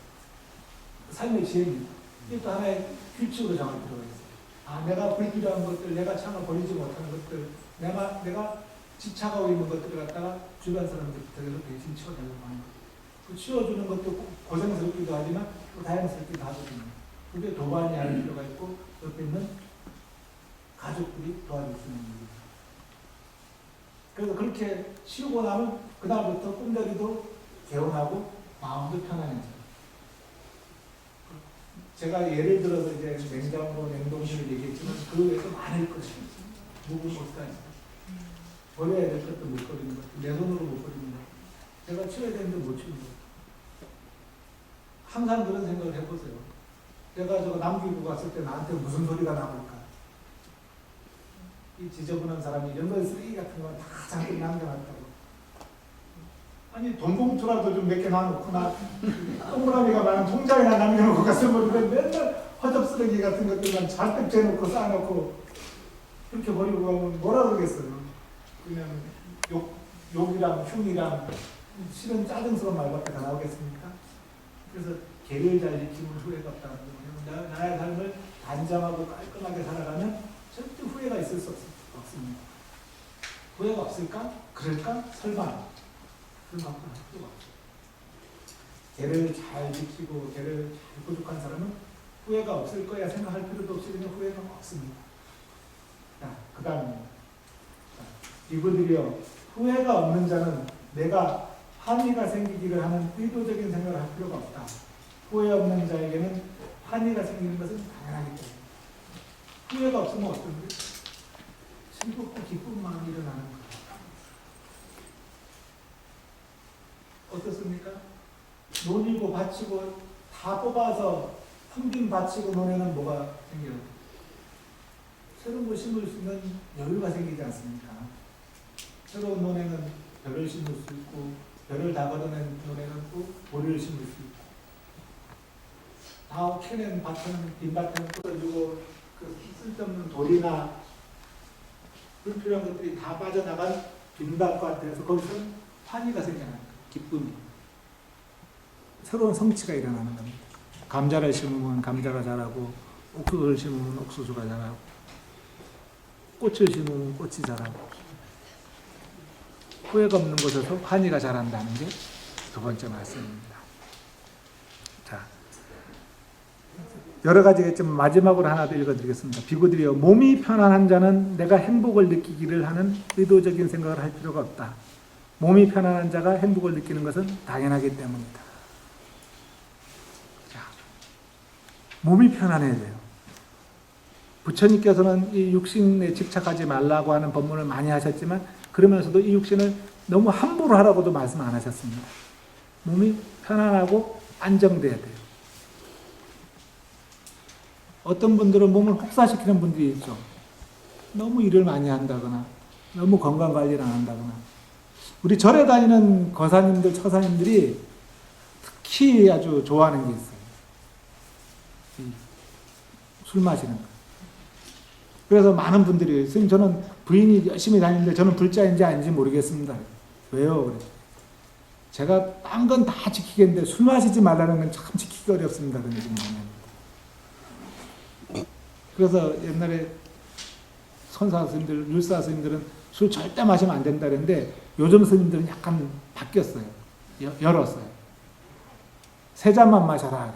삶의 지혜입니다. 이것도 하나의 규칙으로 정할 필요가 있어요. 아, 내가 불필요한 것들, 내가 차마 버리지 못하는 것들, 내가 집착하고 있는 것들을 갖다가 주변 사람들한테도 대신 치워달라고 하는 거예요. 그 치워주는 것도 고생스럽기도 하지만 또 다양스럽기도 하거든요. 그게 도반이 할 필요가 있고 옆에 있는 가족들이 도와줄 수 있는 거예요. 그래서 그렇게 치우고 나면 그다음부터 꿈자리도 개운하고 마음도 편안해져요. 제가 예를 들어서 이제 냉장고, 냉동실을 얘기했지만 그 외에도 많을 것이에요. 묵은 옷까지. 버려야 될 것도 못 버리는 것, 내 손으로 못 버리는 것, 제가 치워야 되는데 못 치우는 것. 항상 그런 생각을 해보세요. 내가 저거 남기고 갔을 때 나한테 무슨 소리가 나올까? 이 지저분한 사람이 이런 거 쓰레기 같은 거 다 잠깐 남겨놨다고. 아니 돈봉투라도 좀 몇 개 놔놓거나 동그라미가 많은 통장에나 남겨놓고 갔으면 맨날 허접쓰레기 같은 것들만 잔뜩 재놓고 쌓아놓고 그렇게 버리고 가면 뭐라 그러겠어요. 그냥 욕이랑 흉이랑 싫은 짜증스러운 말밖에 다 나오겠습니까? 그래서 개를 잘 지키면 후회가 없다는 거예요. 나의 삶을 단정하고 깔끔하게 살아가면 절대 후회가 있을 수 없습니다. 후회가 없을까? 그럴까? 설마. 그런 것도 할 필요가 없어요. 개를 잘 지키고 개를 잘 부족한 사람은 후회가 없을 거야 생각할 필요도 없이 그냥 후회가 없습니다. 자, 그 다음에 이분들이요, 후회가 없는 자는 내가 환희가 생기기를 하는 의도적인 생각을 할 필요가 없다. 후회 없는 자에게는 환희가 생기는 것은 당연하기 때문에. 후회가 없으면 어떤데? 즐겁고 기쁜 마음이 일어나는 거예요. 어떻습니까? 논이고 밭이고 다 뽑아서 텅빈 밭이고 논에는 뭐가 생겨요? 새로운 거 심을 수 있는 여유가 생기지 않습니까? 새로운 논에는 벼를 심을 수 있고 벼를 다 걷어낸 논에는 또 보리를 심을 수 있고 다 캐낸 밭은 빈 밭은 뜯어주고 그 쓸데없는 돌이나 불필요한 것들이 다 빠져나간 빈밭밭에서 거기서 환희가 생겨나는 거예요. 기쁨이. 새로운 성취가 일어나는 겁니다. 감자를 심으면 감자가 자라고 옥수수를 심으면 옥수수가 자라고 꽃을 심으면 꽃이 자라고 후회가 없는 곳에서 환희가 자란다는 게 두 번째 말씀입니다. 자, 여러 가지겠지만 마지막으로 하나 더 읽어드리겠습니다. 비구들이여, 몸이 편안한 자는 내가 행복을 느끼기를 하는 의도적인 생각을 할 필요가 없다. 몸이 편안한 자가 행복을 느끼는 것은 당연하기 때문이다. 자, 몸이 편안해야 돼요. 부처님께서는 이 육신에 집착하지 말라고 하는 법문을 많이 하셨지만 그러면서도 이 육신을 너무 함부로 하라고도 말씀 안 하셨습니다. 몸이 편안하고 안정돼야 돼요. 어떤 분들은 몸을 혹사시키는 분들이 있죠. 너무 일을 많이 한다거나 너무 건강관리를 안 한다거나. 우리 절에 다니는 거사님들, 처사님들이 특히 아주 좋아하는 게 있어요. 술 마시는 거. 그래서 많은 분들이, 선생님 저는 부인이 열심히 다니는데 저는 불자인지 아닌지 모르겠습니다. 왜요? 그래. 제가 딴 건 다 지키겠는데 술 마시지 말라는 건 참 지키기 어렵습니다. 그런 얘기 많이 합니다. 그래서 옛날에 선사 스님들, 율사 스님들은 술 절대 마시면 안 된다 그랬는데 요즘 스님들은 약간 바뀌었어요. 열었어요. 세 잔만 마셔라.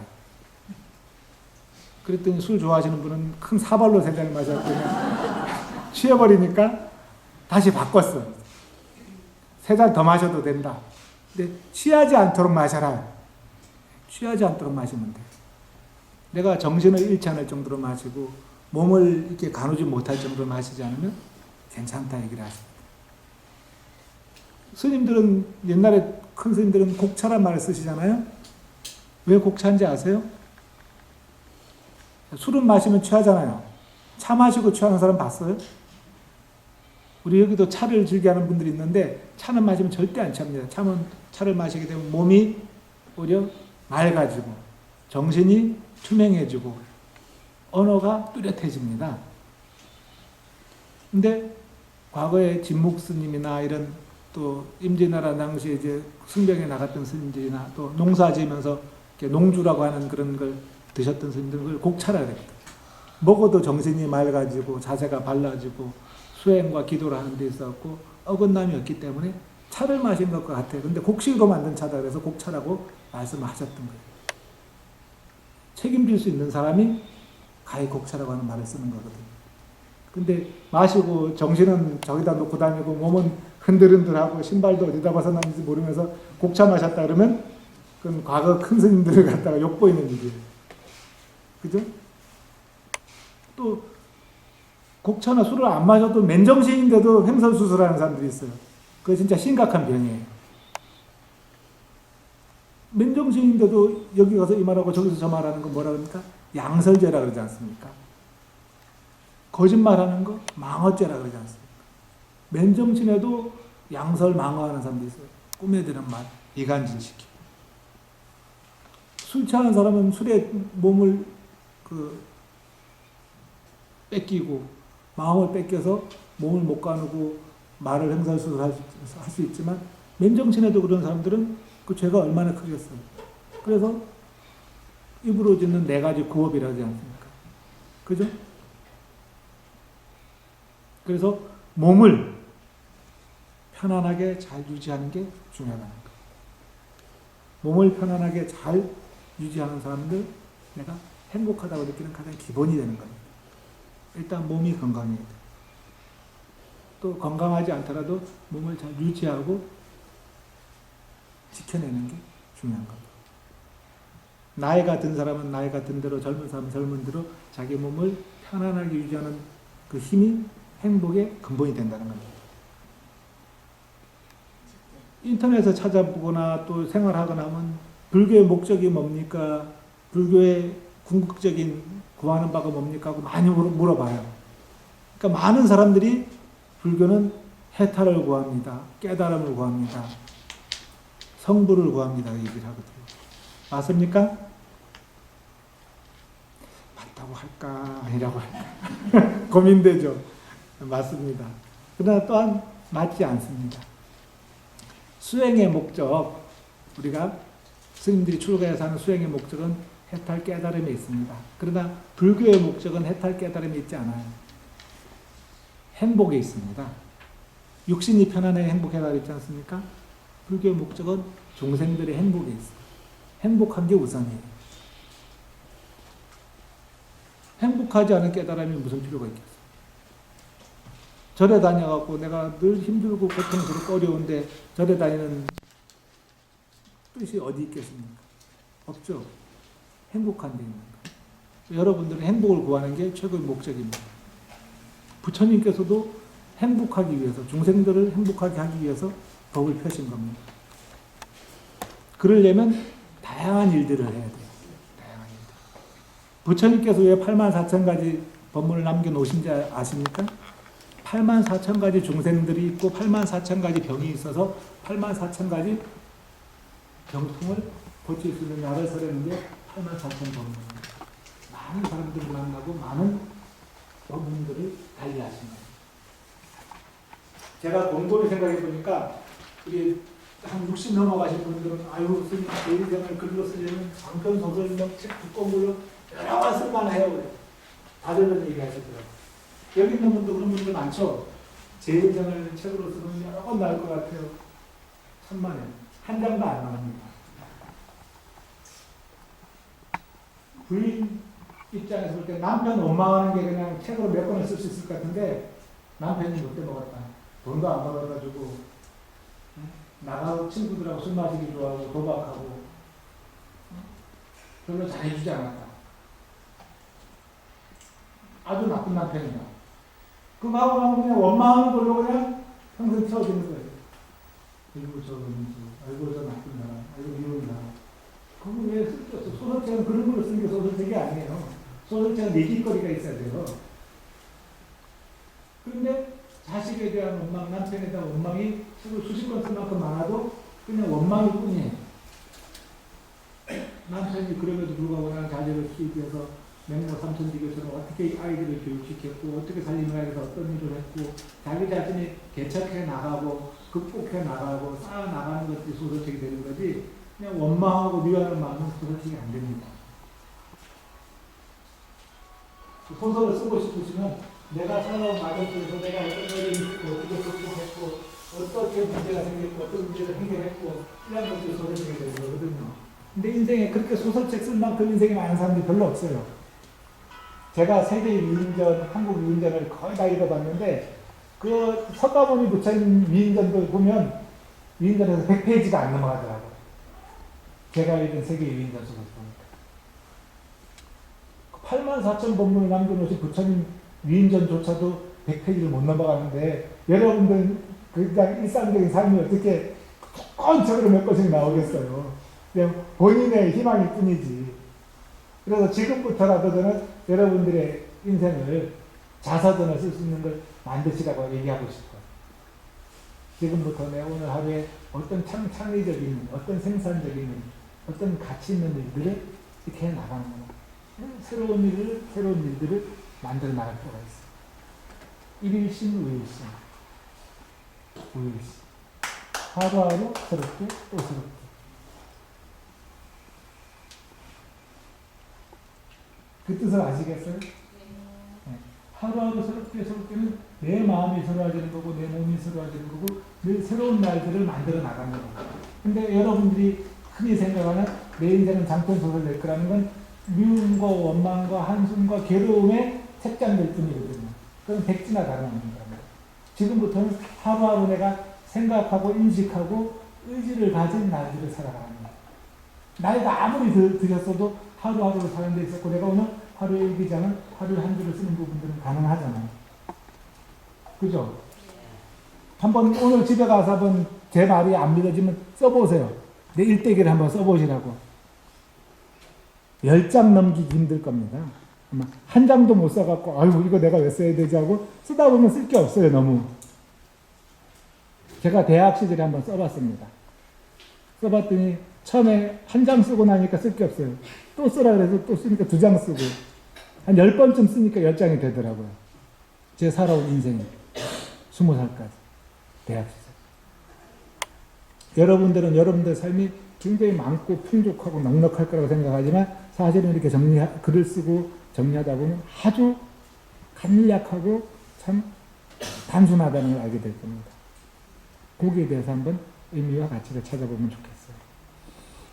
그랬더니 술 좋아하시는 분은 큰 사발로 세 잔을 마셔서 그냥 취해버리니까 다시 바꿨어요. 세 잔 더 마셔도 된다. 근데 취하지 않도록 마셔라. 취하지 않도록 마시면 돼. 내가 정신을 잃지 않을 정도로 마시고 몸을 이렇게 가누지 못할 정도로 마시지 않으면 괜찮다 얘기를 하십니다. 스님들은 옛날에 큰 스님들은 곡차란 말을 쓰시잖아요. 왜 곡차인지 아세요? 술은 마시면 취하잖아요. 차 마시고 취하는 사람 봤어요? 우리 여기도 차를 즐겨하는 분들이 있는데 차는 마시면 절대 안 취합니다. 차를 마시게 되면 몸이 오히려 맑아지고 정신이 투명해지고 언어가 뚜렷해집니다. 근데 과거에 진묵 스님이나 이런 또 임진왜란 당시에 이제 승병에 나갔던 스님들이나 또 농사 지으면서 농주라고 하는 그런 걸 드셨던 스님들은 그걸 곡차라 그랬거든요. 먹어도 정신이 맑아지고 자세가 발라지고 수행과 기도를 하는 데 있었고 어긋남이 없기 때문에 차를 마신 것과 같아요. 근데 곡식으로 만든 차다 그래서 곡차라고 말씀하셨던 거예요. 책임질 수 있는 사람이 가히 곡차라고 하는 말을 쓰는 거거든요. 근데 마시고 정신은 저기다 놓고 다니고 몸은 흔들흔들하고 신발도 어디다 벗어났는지 모르면서 곡차 마셨다 그러면 그건 과거 큰 스님들을 갖다가 욕보이는 일이에요. 그죠? 또 곡차나 술을 안 마셔도 맨정신인데도 횡설수설하는 사람들이 있어요. 그거 진짜 심각한 병이에요. 맨정신인데도 여기 가서 이 말하고 저기서 저 말하는 거 뭐라 그럽니까? 양설죄라 그러지 않습니까? 거짓말하는 거 망어죄라 그러지 않습니까? 맨정신에도 양설 망어하는 사람도 있어요. 꾸며대는 말, 이간질시키고. 술 취하는 사람은 술에 몸을 뺏기고 마음을 뺏겨서 몸을 못 가누고 말을 횡설수설 할 수 있지만 맨정신에도 그런 사람들은 그 죄가 얼마나 크겠어요. 그래서 입으로 짓는 4가지 구업이라고 하지 않습니까? 그죠? 그래서 몸을 편안하게 잘 유지하는 게 중요하다는 거예요. 몸을 편안하게 잘 유지하는 사람들 내가 행복하다고 느끼는 가장 기본이 되는 겁니다. 일단 몸이 건강해야 돼요. 또 건강하지 않더라도 몸을 잘 유지하고 지켜내는 게 중요한 겁니다. 나이가 든 사람은 나이가 든 대로, 젊은 사람은 젊은 대로 자기 몸을 편안하게 유지하는 그 힘이 행복의 근본이 된다는 겁니다. 인터넷에서 찾아보거나 또 생활하거나 하면 불교의 목적이 뭡니까? 불교의 궁극적인 구하는 바가 뭡니까? 하고 많이 물어봐요. 그러니까 많은 사람들이 불교는 해탈을 구합니다. 깨달음을 구합니다. 성부를 구합니다. 얘기를 하거든요. 맞습니까? 맞다고 할까? 아니라고 할까? 고민되죠. 맞습니다. 그러나 또한 맞지 않습니다. 수행의 목적, 우리가 스님들이 출가해서 하는 수행의 목적은 해탈 깨달음에 있습니다. 그러나 불교의 목적은 해탈 깨달음에 있지 않아요. 행복에 있습니다. 육신이 편안해 행복해가 있지 않습니까? 불교의 목적은 중생들의 행복에 있어요. 행복한 게 우선이에요. 행복하지 않은 깨달음이 무슨 필요가 있겠어요? 절에 다녀갖고 내가 늘 힘들고 고통스럽고 어려운데 절에 다니는 뜻이 어디 있겠습니까? 없죠. 행복한 데 있는 거. 여러분들은 행복을 구하는 게 최고의 목적입니다. 부처님께서도 행복하기 위해서, 중생들을 행복하게 하기 위해서 법을 펴신 겁니다. 그러려면 다양한 일들을 해야 돼요. 다양한 일들. 부처님께서 왜 84,000가지 법문을 남겨놓으신지 아십니까? 84,000가지 중생들이 있고 84,000가지 병이 있어서 84,000가지 병통을 고칠 수 있는 나를 서려는 게 84,000 법문입니다. 많은 사람들을 만나고 많은 법문들을 달리하십니다. 제가 곰곰이 생각해 보니까 우리 한 60 넘어가신 분들은 아유 스님 대리생을 글로 쓰려면 장편 소설명 책 두꺼운 걸로 여러 번 쓸만해요. 그래. 다들 그런 얘기 하시더라고요. 여기 있는 분도 그런 분들 많죠. 제 인생을 책으로 쓰면 여러 번 나올 것 같아요. 천만에 한 장도 안 나옵니다. 부인 입장에서 볼 때 남편 원망하는 게 그냥 책으로 몇 권을 쓸 수 있을 것 같은데 남편이 못돼 먹었다. 돈도 안 벌어가지고 나가고 친구들하고 술 마시기 좋아하고 도박하고 별로 잘해주지 않았다. 아주 나쁜 남편이다. 그거 하고 나면 그냥 원망하는 걸로 그냥 평생 채워지는 거예요. 아이고 저 범수, 아이고 저 나쁜 사람, 아이고 이런 사람. 그건 왜 쓸데없어. 소설책은 그런 걸로 쓰는 게 소설책이 아니에요. 소설책은 얘기거리가 있어야 돼요. 그런데 자식에 대한 원망, 남편에 대한 원망이 책을 수십 권 쓸 만큼 많아도 그냥 원망일 뿐이에요. 남편이 그럼에도 불구하고 나는 자식을 키우기 위해서 맹모 삼천지교처럼 어떻게 아이들을 교육시켰고 어떻게 살림을 해서 어떤 일을 했고 자기 자신이 개척해 나가고 극복해 나가고 쌓아 나가는 것들이 소설책이 되는 거지 그냥 원망하고 미워하는 마음은 소설책이 안 됩니다. 소설을 쓰고 싶으시면 내가 살아온 과정 속에서 내가 어떤 일을 있고 어떻게 극복했고 어떻게 문제가 생겼고 어떤 문제를 해결했고 이런 것들이 소설책이 되는 거거든요. 근데 인생에 그렇게 소설책 쓸 만큼 인생이 많은 사람들이 별로 없어요. 제가 세계 위인전, 한국 위인전을 거의 다 읽어봤는데 그 석가모니 부처님 위인전도 보면 위인전에서 100페이지가 안 넘어가더라고요. 제가 읽은 세계 위인전 소설 보니까 84,000 본문을 남겨놓으신 부처님 위인전조차도 100페이지를 못 넘어가는데 여러분들 그냥 일상적인 삶이 어떻게 건적으로 몇 권씩 나오겠어요. 그냥 본인의 희망일 뿐이지. 그래서 지금부터라도 저는 여러분들의 인생을 자서전을 쓸 수 있는 걸 만드시라고 얘기하고 싶어요. 지금부터 내 오늘 하루에 어떤 창의적인, 어떤 생산적인, 어떤 가치 있는 일들을 이렇게 나가는 거예요. 새로운 일들을 만들어 나갈 필요가 있어요. 일일신, 우일신. 하루하루 새롭게 또 새롭게. 그 뜻을 아시겠어요? 네. 하루하루 새롭게는 내 마음이 새로워지는 거고 내 몸이 새로워지는 거고 늘 새로운 날들을 만들어 나가는 거고. 근데 여러분들이 흔히 생각하는 내 인생은 장편소설 낼 거라는 건 미움과 원망과 한숨과 괴로움의 책장들 뿐이거든요. 그건 백지나 다름없는 겁니다. 지금부터는 하루하루 내가 생각하고 인식하고 의지를 가진 날들을 살아가는 거예요. 나이가 아무리 드셨어도 하루하루를 사는 데 있었고 내가 오늘 하루에 일기장은 하루에 한 줄을 쓰는 부분들은 가능하잖아요. 그죠? 한번 오늘 집에 가서 한번 제 말이 안 믿어지면 써보세요. 내 일대기를 한번 써보시라고. 10장 넘기기 힘들 겁니다. 아마 한 장도 못 써갖고 아이고 이거 내가 왜 써야 되지 하고 쓰다 보면 쓸 게 없어요. 너무. 제가 대학 시절에 한번 써봤습니다. 써봤더니 처음에 한 장 쓰고 나니까 쓸 게 없어요. 또 쓰라 그래서 또 쓰니까 2장 쓰고 한 10번쯤 쓰니까 10장이 되더라고요. 제 살아온 인생이 20살까지 대학 시절. 여러분들은 여러분들 삶이 굉장히 많고 풍족하고 넉넉할 거라고 생각하지만 사실은 이렇게 글을 쓰고 정리하다 보면 아주 간략하고 참 단순하다는 걸 알게 될 겁니다. 거기에 대해서 한번 의미와 가치를 찾아보면 좋겠어요.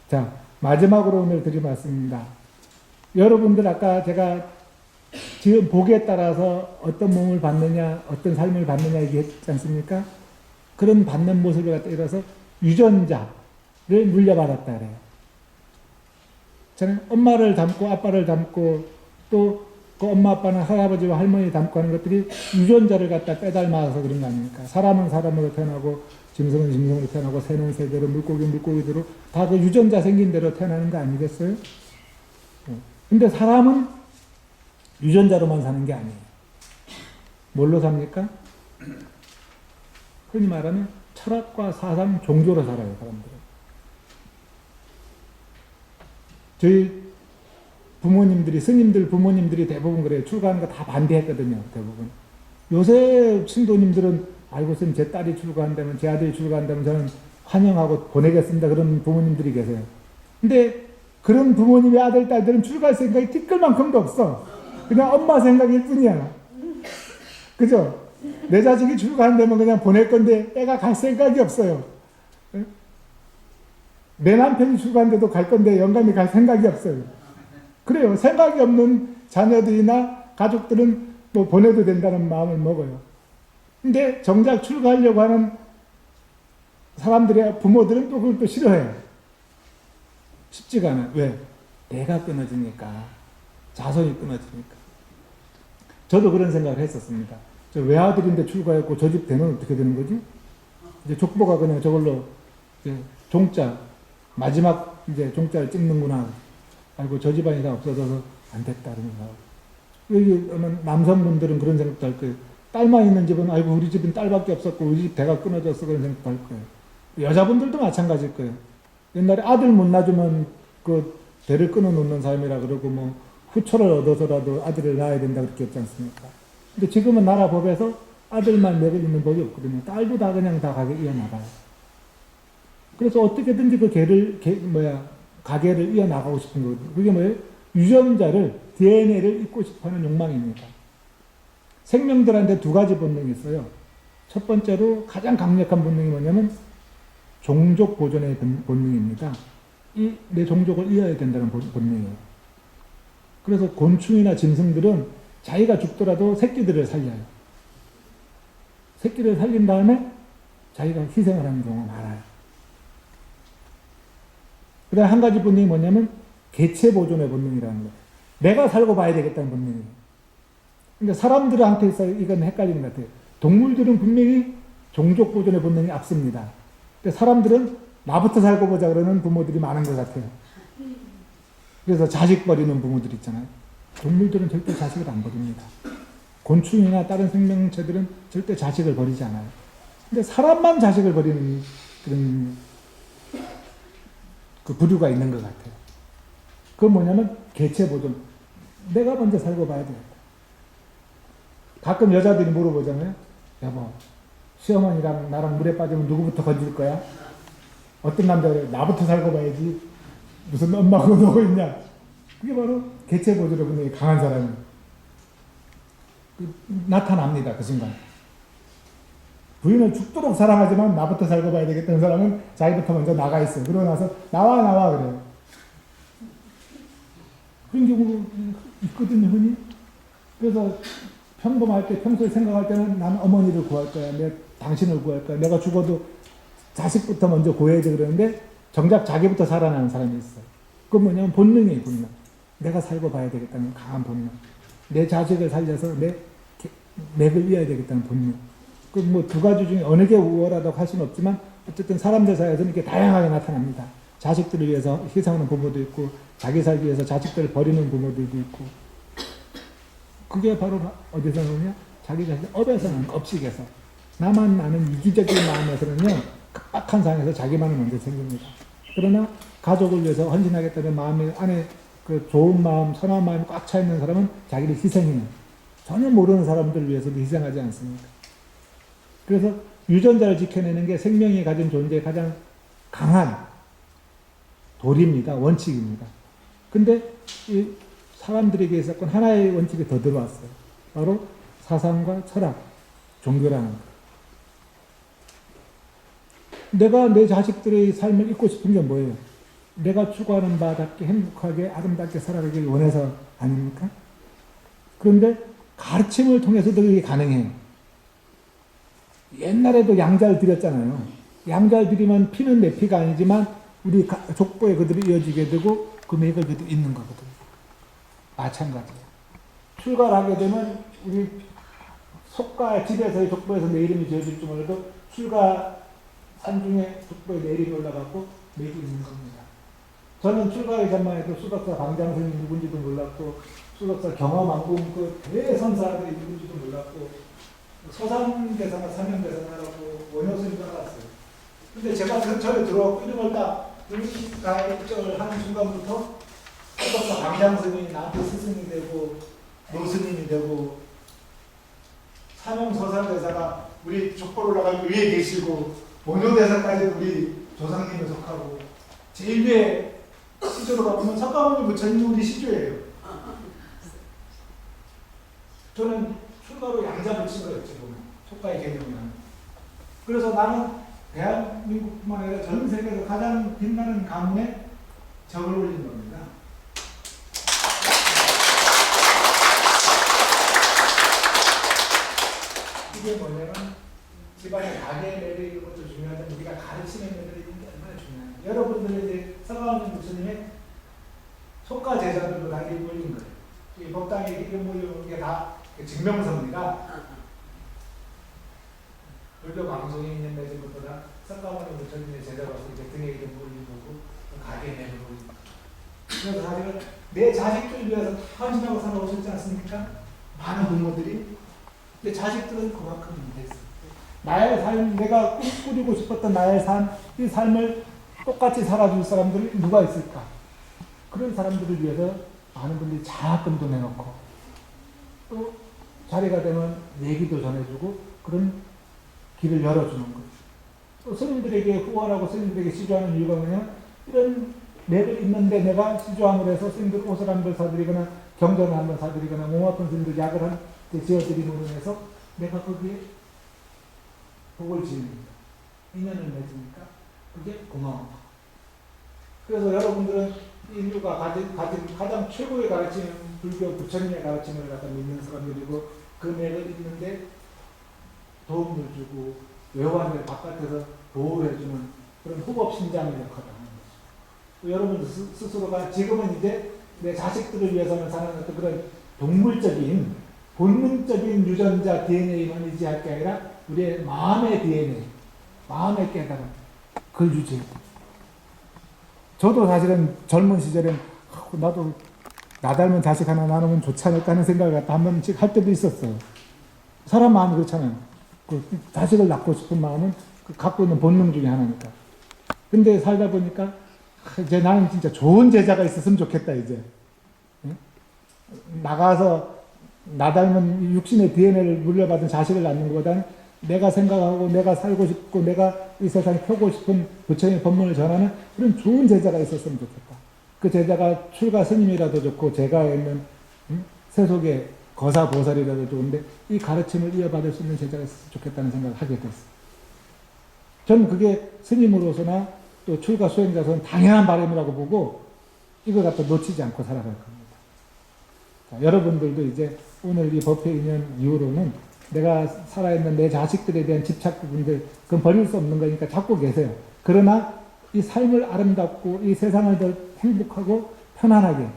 자, 마지막으로 오늘 드릴 말씀입니다. 여러분들 아까 제가 지금 복에 따라서 어떤 몸을 받느냐, 어떤 삶을 받느냐 얘기했지 않습니까? 그런 받는 모습을 갖다 이뤄서 유전자를 물려받았다 그래요. 저는 엄마를 닮고 아빠를 닮고 또 그 엄마 아빠는 할아버지와 할머니 닮고 하는 것들이 유전자를 갖다 빼닮아서 그런 거 아닙니까? 사람은 사람으로 태어나고 짐승은 짐승으로 태어나고 새는 새대로 물고기는 물고기대로 다 그 유전자 생긴 대로 태어나는 거 아니겠어요? 근데 사람은 유전자로만 사는 게 아니에요. 뭘로 삽니까? 흔히 말하면 철학과 사상, 종교로 살아요, 사람들은. 저희 부모님들이, 스님들 부모님들이 대부분 그래요. 출가하는 거 다 반대했거든요, 대부분. 요새 신도님들은 아이고 스님 제 딸이 출가한다면 제 아들이 출가한다면 저는 환영하고 보내겠습니다. 그런 부모님들이 계세요. 근데 그런 부모님의 아들, 딸들은 출가할 생각이 티끌만큼도 없어. 그냥 엄마 생각일 뿐이야. 그죠? 내 자식이 출가한다면 그냥 보낼 건데 애가 갈 생각이 없어요. 내 남편이 출가한데도 갈 건데 영감이 갈 생각이 없어요. 그래요. 생각이 없는 자녀들이나 가족들은 뭐 보내도 된다는 마음을 먹어요. 근데 정작 출가하려고 하는 사람들의 부모들은 또 그걸 또 싫어해요. 쉽지가 않아요. 왜? 내가 끊어지니까. 자손이 끊어지니까. 저도 그런 생각을 했었습니다. 저 외아들인데 출가했고 저 집 되면 어떻게 되는 거지? 이제 족보가 그냥 저걸로 이제 종자 마지막 이제 종자를 찍는구나. 알고 저 집안이 다 없어져서 안 됐다 그러면서 여기 남성분들은 그런 생각도 할 거예요. 딸만 있는 집은 아이고 우리 집은 딸밖에 없었고 우리 집 대가 끊어졌어 그런 생각도 할 거예요. 여자분들도 마찬가지일 거예요. 옛날에 아들 못 낳으면 그 대를 끊어 놓는 사람이라 그러고 뭐 후초를 얻어서라도 아들을 낳아야 된다 그렇게 했지 않습니까? 근데 지금은 나라 법에서 아들만 먹여 있는 법이 없거든요. 딸도 다 그냥 다 가게 이어나가요. 그래서 어떻게든지 그 가계를 이어나가고 싶은 거거든요. 그게 뭐예요? 유전자를, DNA를 잇고 싶어 하는 욕망입니다. 생명들한테 두 가지 본능이 있어요. 첫 번째로 가장 강력한 본능이 뭐냐면 종족 보존의 본능입니다. 내 종족을 이어야 된다는 본능이에요. 그래서 곤충이나 짐승들은 자기가 죽더라도 새끼들을 살려요. 새끼를 살린 다음에 자기가 희생을 하는 경우가 많아요. 그 다음 한 가지 본능이 뭐냐면 개체 보존의 본능이라는 거예요. 내가 살고 봐야 되겠다는 본능이에요. 그러니까 사람들한테 있어 이건 헷갈리는 것 같아요. 동물들은 분명히 종족 보존의 본능이 앞섭니다. 근데 사람들은 나부터 살고 보자 그러는 부모들이 많은 것 같아요. 그래서 자식 버리는 부모들 있잖아요. 동물들은 절대 자식을 안 버립니다. 곤충이나 다른 생명체들은 절대 자식을 버리지 않아요. 근데 사람만 자식을 버리는 그런 그 부류가 있는 것 같아요. 그건 뭐냐면 개체 보존. 내가 먼저 살고 봐야 되겠다. 가끔 여자들이 물어보잖아요. 여보, 시어머니랑 나랑 물에 빠지면 누구부터 건질 거야? 어떤 남자가 그래, 나부터 살고 봐야지. 무슨 엄마하고 놀고 있냐? 그게 바로 개체 보존의 본능이 강한 사람이에요. 나타납니다. 그 순간. 부인을 죽도록 사랑하지만 나부터 살고 봐야 되겠다는 사람은 자기부터 먼저 나가 있어요. 그러고 나서 나와 그래요. 그런 경우 있거든요, 흔히. 그래서 평범할 때, 평소에 생각할 때는 나는 어머니를 구할 거야. 당신을 구할 거야. 내가 죽어도 자식부터 먼저 구해야지 그러는데 정작 자기부터 살아나는 사람이 있어요. 그건 뭐냐면 본능이에요, 본능. 내가 살고 봐야 되겠다는 강한 본능. 내 자식을 살려서 내 맥을 이어야 되겠다는 본능. 그 뭐 두 가지 중에 어느 게 우월하다고 할 수는 없지만 어쨌든 사람들 사이에서는 이렇게 다양하게 나타납니다. 자식들을 위해서 희생하는 부모도 있고 자기 살기 위해서 자식들을 버리는 부모들도 있고 그게 바로 어디서 나오냐? 자기 자신 업에서는 업식에서 나만 아는 이기적인 마음에서는요 급박한 상황에서 자기만은 먼저 생깁니다. 그러나 가족을 위해서 헌신하겠다는 마음에 안에 그 좋은 마음, 선한 마음이 꽉 차 있는 사람은 자기를 희생해요. 전혀 모르는 사람들을 위해서도 희생하지 않습니까? 그래서 유전자를 지켜내는 게 생명이 가진 존재의 가장 강한 도리입니다. 원칙입니다. 근데 이 사람들에게 있었던 하나의 원칙이 더 들어왔어요. 바로 사상과 철학, 종교라는 거. 내가 내 자식들의 삶을 잇고 싶은 게 뭐예요? 내가 추구하는 바답게 행복하게 아름답게 살아가길 원해서 아닙니까? 그런데 가르침을 통해서도 그게 가능해요. 옛날에도 양자를 드렸잖아요. 양자를 드리면 피는 내 피가 아니지만 우리 족보에 그대로 이어지게 되고 그 맥을 그대로 있는 거거든요. 마찬가지예요. 출가를 하게 되면 우리 속가 집에서의 족보에서 내 이름이 지어질 줄 몰라도 출가 산중에 족보에 내 이름이 올라가고 맥이 있는 겁니다. 저는 출가하기 전만 해도 수덕사 방장선이 누군지도 몰랐고 수덕사 경험왕궁 그 대선사들이 누군지도 몰랐고 서상대사나 사명대사나라고 원효스님 알았어요. 근데 제가 근처에 들어왔고 이름을 딱 가입절 하는 순간부터 수덕사 방장선이 나한테 스승이 되고 노스님이 되고 사명서상대사가 우리 족보를 올라가고 위에 계시고 원효대사까지 우리 조상님에 속하고 제일 위에 시조로 가보면 석가모니 부처님이 우리 시조예요. 저는 출가로 양자 붙인 거예요, 지금. 속가의 개념이랑. 그래서 나는 대한민국뿐만 아니라 전 세계에서 가장 빛나는 가문에 적을 올린 겁니다. 이게 뭐냐면 집안의 가계의 매력이 이런 것도 중요하지만 우리가 가르치는 매력이 있는 게 얼마나 중요해요. 여러분들이 이제 석가모니 부처님의 속가 제자들도 다 이렇게 올린 거예요. 이 법당에 이렇게 모여오는 게 다 증명서입니다. 불교 방송에 있는 맺은 것보다 성가모니 부처님의 제자로서 이제 등에 이름 올리고 가게에 내는 올리고. 그래서 사실은 내 자식들 위해서 헌신하고 살아오셨지 않습니까? 많은 부모들이. 근데 자식들은 그만큼 못했어. 나의 삶, 내가 꾸리고 싶었던 나의 삶, 이 삶을 똑같이 살아줄 사람들이 누가 있을까? 그런 사람들을 위해서 많은 분들이 장학금도 내놓고 또 자리가 되면 얘기도 전해주고 그런 길을 열어주는 거죠. 또 스님들에게 후원하고 스님들에게 시주하는 이유가 뭐냐면 이런 맵을 있는데 내가 시주함을 해서 스님들 옷을 한 벌 사드리거나 경전을 한 번 사드리거나 몸 아픈 스님들 약을 한 대 지어드림으로 해서 내가 거기에 복을 지으니까 인연을 맺으니까 그게 고마워. 그래서 여러분들은 인류가 가진 가장 최고의 가르침은 불교 부처님의 가르침을 갖다 믿는 사람들이고 그 맥을 있는데 도움을 주고 외환을 바깥에서 보호해주는 그런 후법신장의 역할을 하는 거죠. 여러분 스스로가 지금은 이제 내 자식들을 위해서는 사는 어떤 그런 동물적인 본능적인 유전자 DNA만 유지할 게 아니라 우리의 마음의 DNA, 마음의 깨달음, 그걸 유지해요. 저도 사실은 젊은 시절엔 나도 나 닮은 자식 하나 나누면 좋지 않을까 하는 생각을 갖다 한 번씩 할 때도 있었어요. 사람 마음이 그렇잖아요. 그 자식을 낳고 싶은 마음은 갖고 있는 본능 중에 하나니까. 근데 살다 보니까 이제 나는 진짜 좋은 제자가 있었으면 좋겠다 이제. 나가서 나 닮은 육신의 DNA를 물려받은 자식을 낳는 것보다는 내가 생각하고 내가 살고 싶고 내가 이 세상에 펴고 싶은 부처님의 법문을 전하는 그런 좋은 제자가 있었으면 좋겠다. 그 제자가 출가 스님이라도 좋고 제가 있는 세속의 거사 보살이라도 좋은데 이 가르침을 이어받을 수 있는 제자가 있었으면 좋겠다는 생각을 하게 됐어요. 저는 그게 스님으로서나 또 출가 수행자로서는 당연한 바람이라고 보고 이걸 갖다 놓치지 않고 살아갈 겁니다. 자, 여러분들도 이제 오늘 이 법회 인연 이후로는 내가 살아있는 내 자식들에 대한 집착 부분들 그건 버릴 수 없는 거니까 잡고 계세요. 그러나 이 삶을 아름답고 이 세상을 더 행복하고 편안하게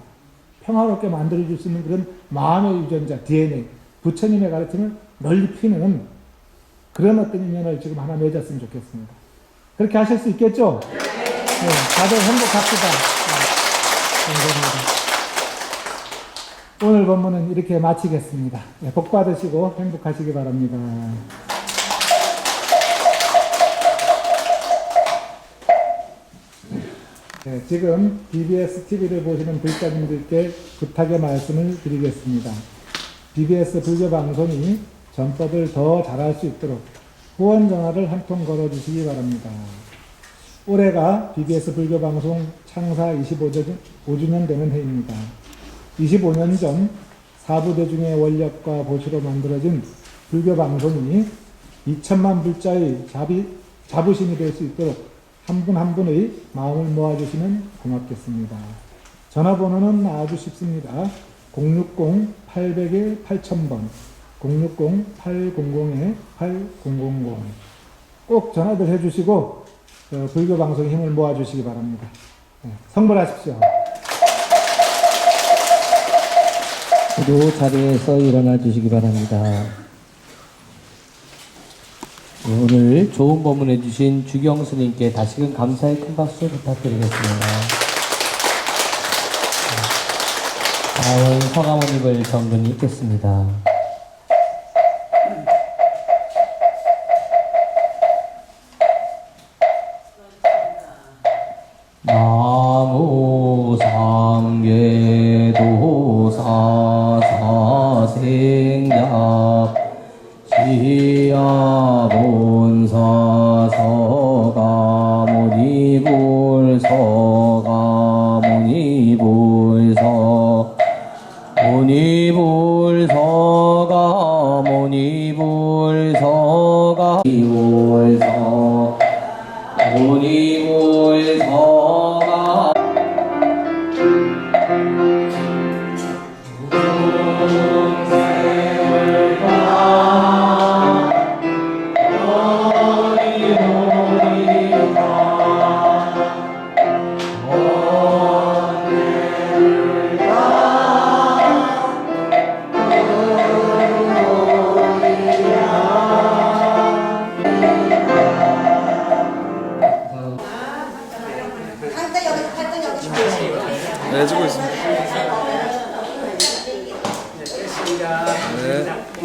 평화롭게 만들어줄 수 있는 그런 마음의 유전자 DNA 부처님의 가르침을 널리 피는 그런 어떤 인연을 지금 하나 맺었으면 좋겠습니다. 그렇게 하실 수 있겠죠? 네, 다들 행복합시다. 네, 감사합니다. 오늘 본문은 이렇게 마치겠습니다. 네, 복 받으시고 행복하시기 바랍니다. 네, 지금 BBS TV를 보시는 불자님들께 부탁의 말씀을 드리겠습니다. BBS 불교방송이 전법을 더 잘할 수 있도록 후원 전화를 한 통 걸어주시기 바랍니다. 올해가 BBS 불교방송 창사 25주년 되는 해입니다. 25년 전 사부대중의 원력과 보시로 만들어진 불교방송이 2천만 불자의 자부심이 될 수 있도록 한 분 한 분의 마음을 모아주시면 고맙겠습니다. 전화번호는 아주 쉽습니다. 060-800-8000번 060-800-8000 꼭 전화들 해주시고 불교방송에 힘을 모아주시기 바랍니다. 네, 성불하십시오. 모두 자리에서 일어나 주시기 바랍니다. 오늘 좋은 법문해 주신 주경 스님께 다시금 감사의 큰 박수 부탁드리겠습니다. 다음은 서가모님을 정근히 읽겠습니다. 나무 삼계도사 사생약 지야 본사 서가모니불 서가모니불 모니불 서가모니불 서가모니불 모니불 서가 네, 해주고 있습니다. 네.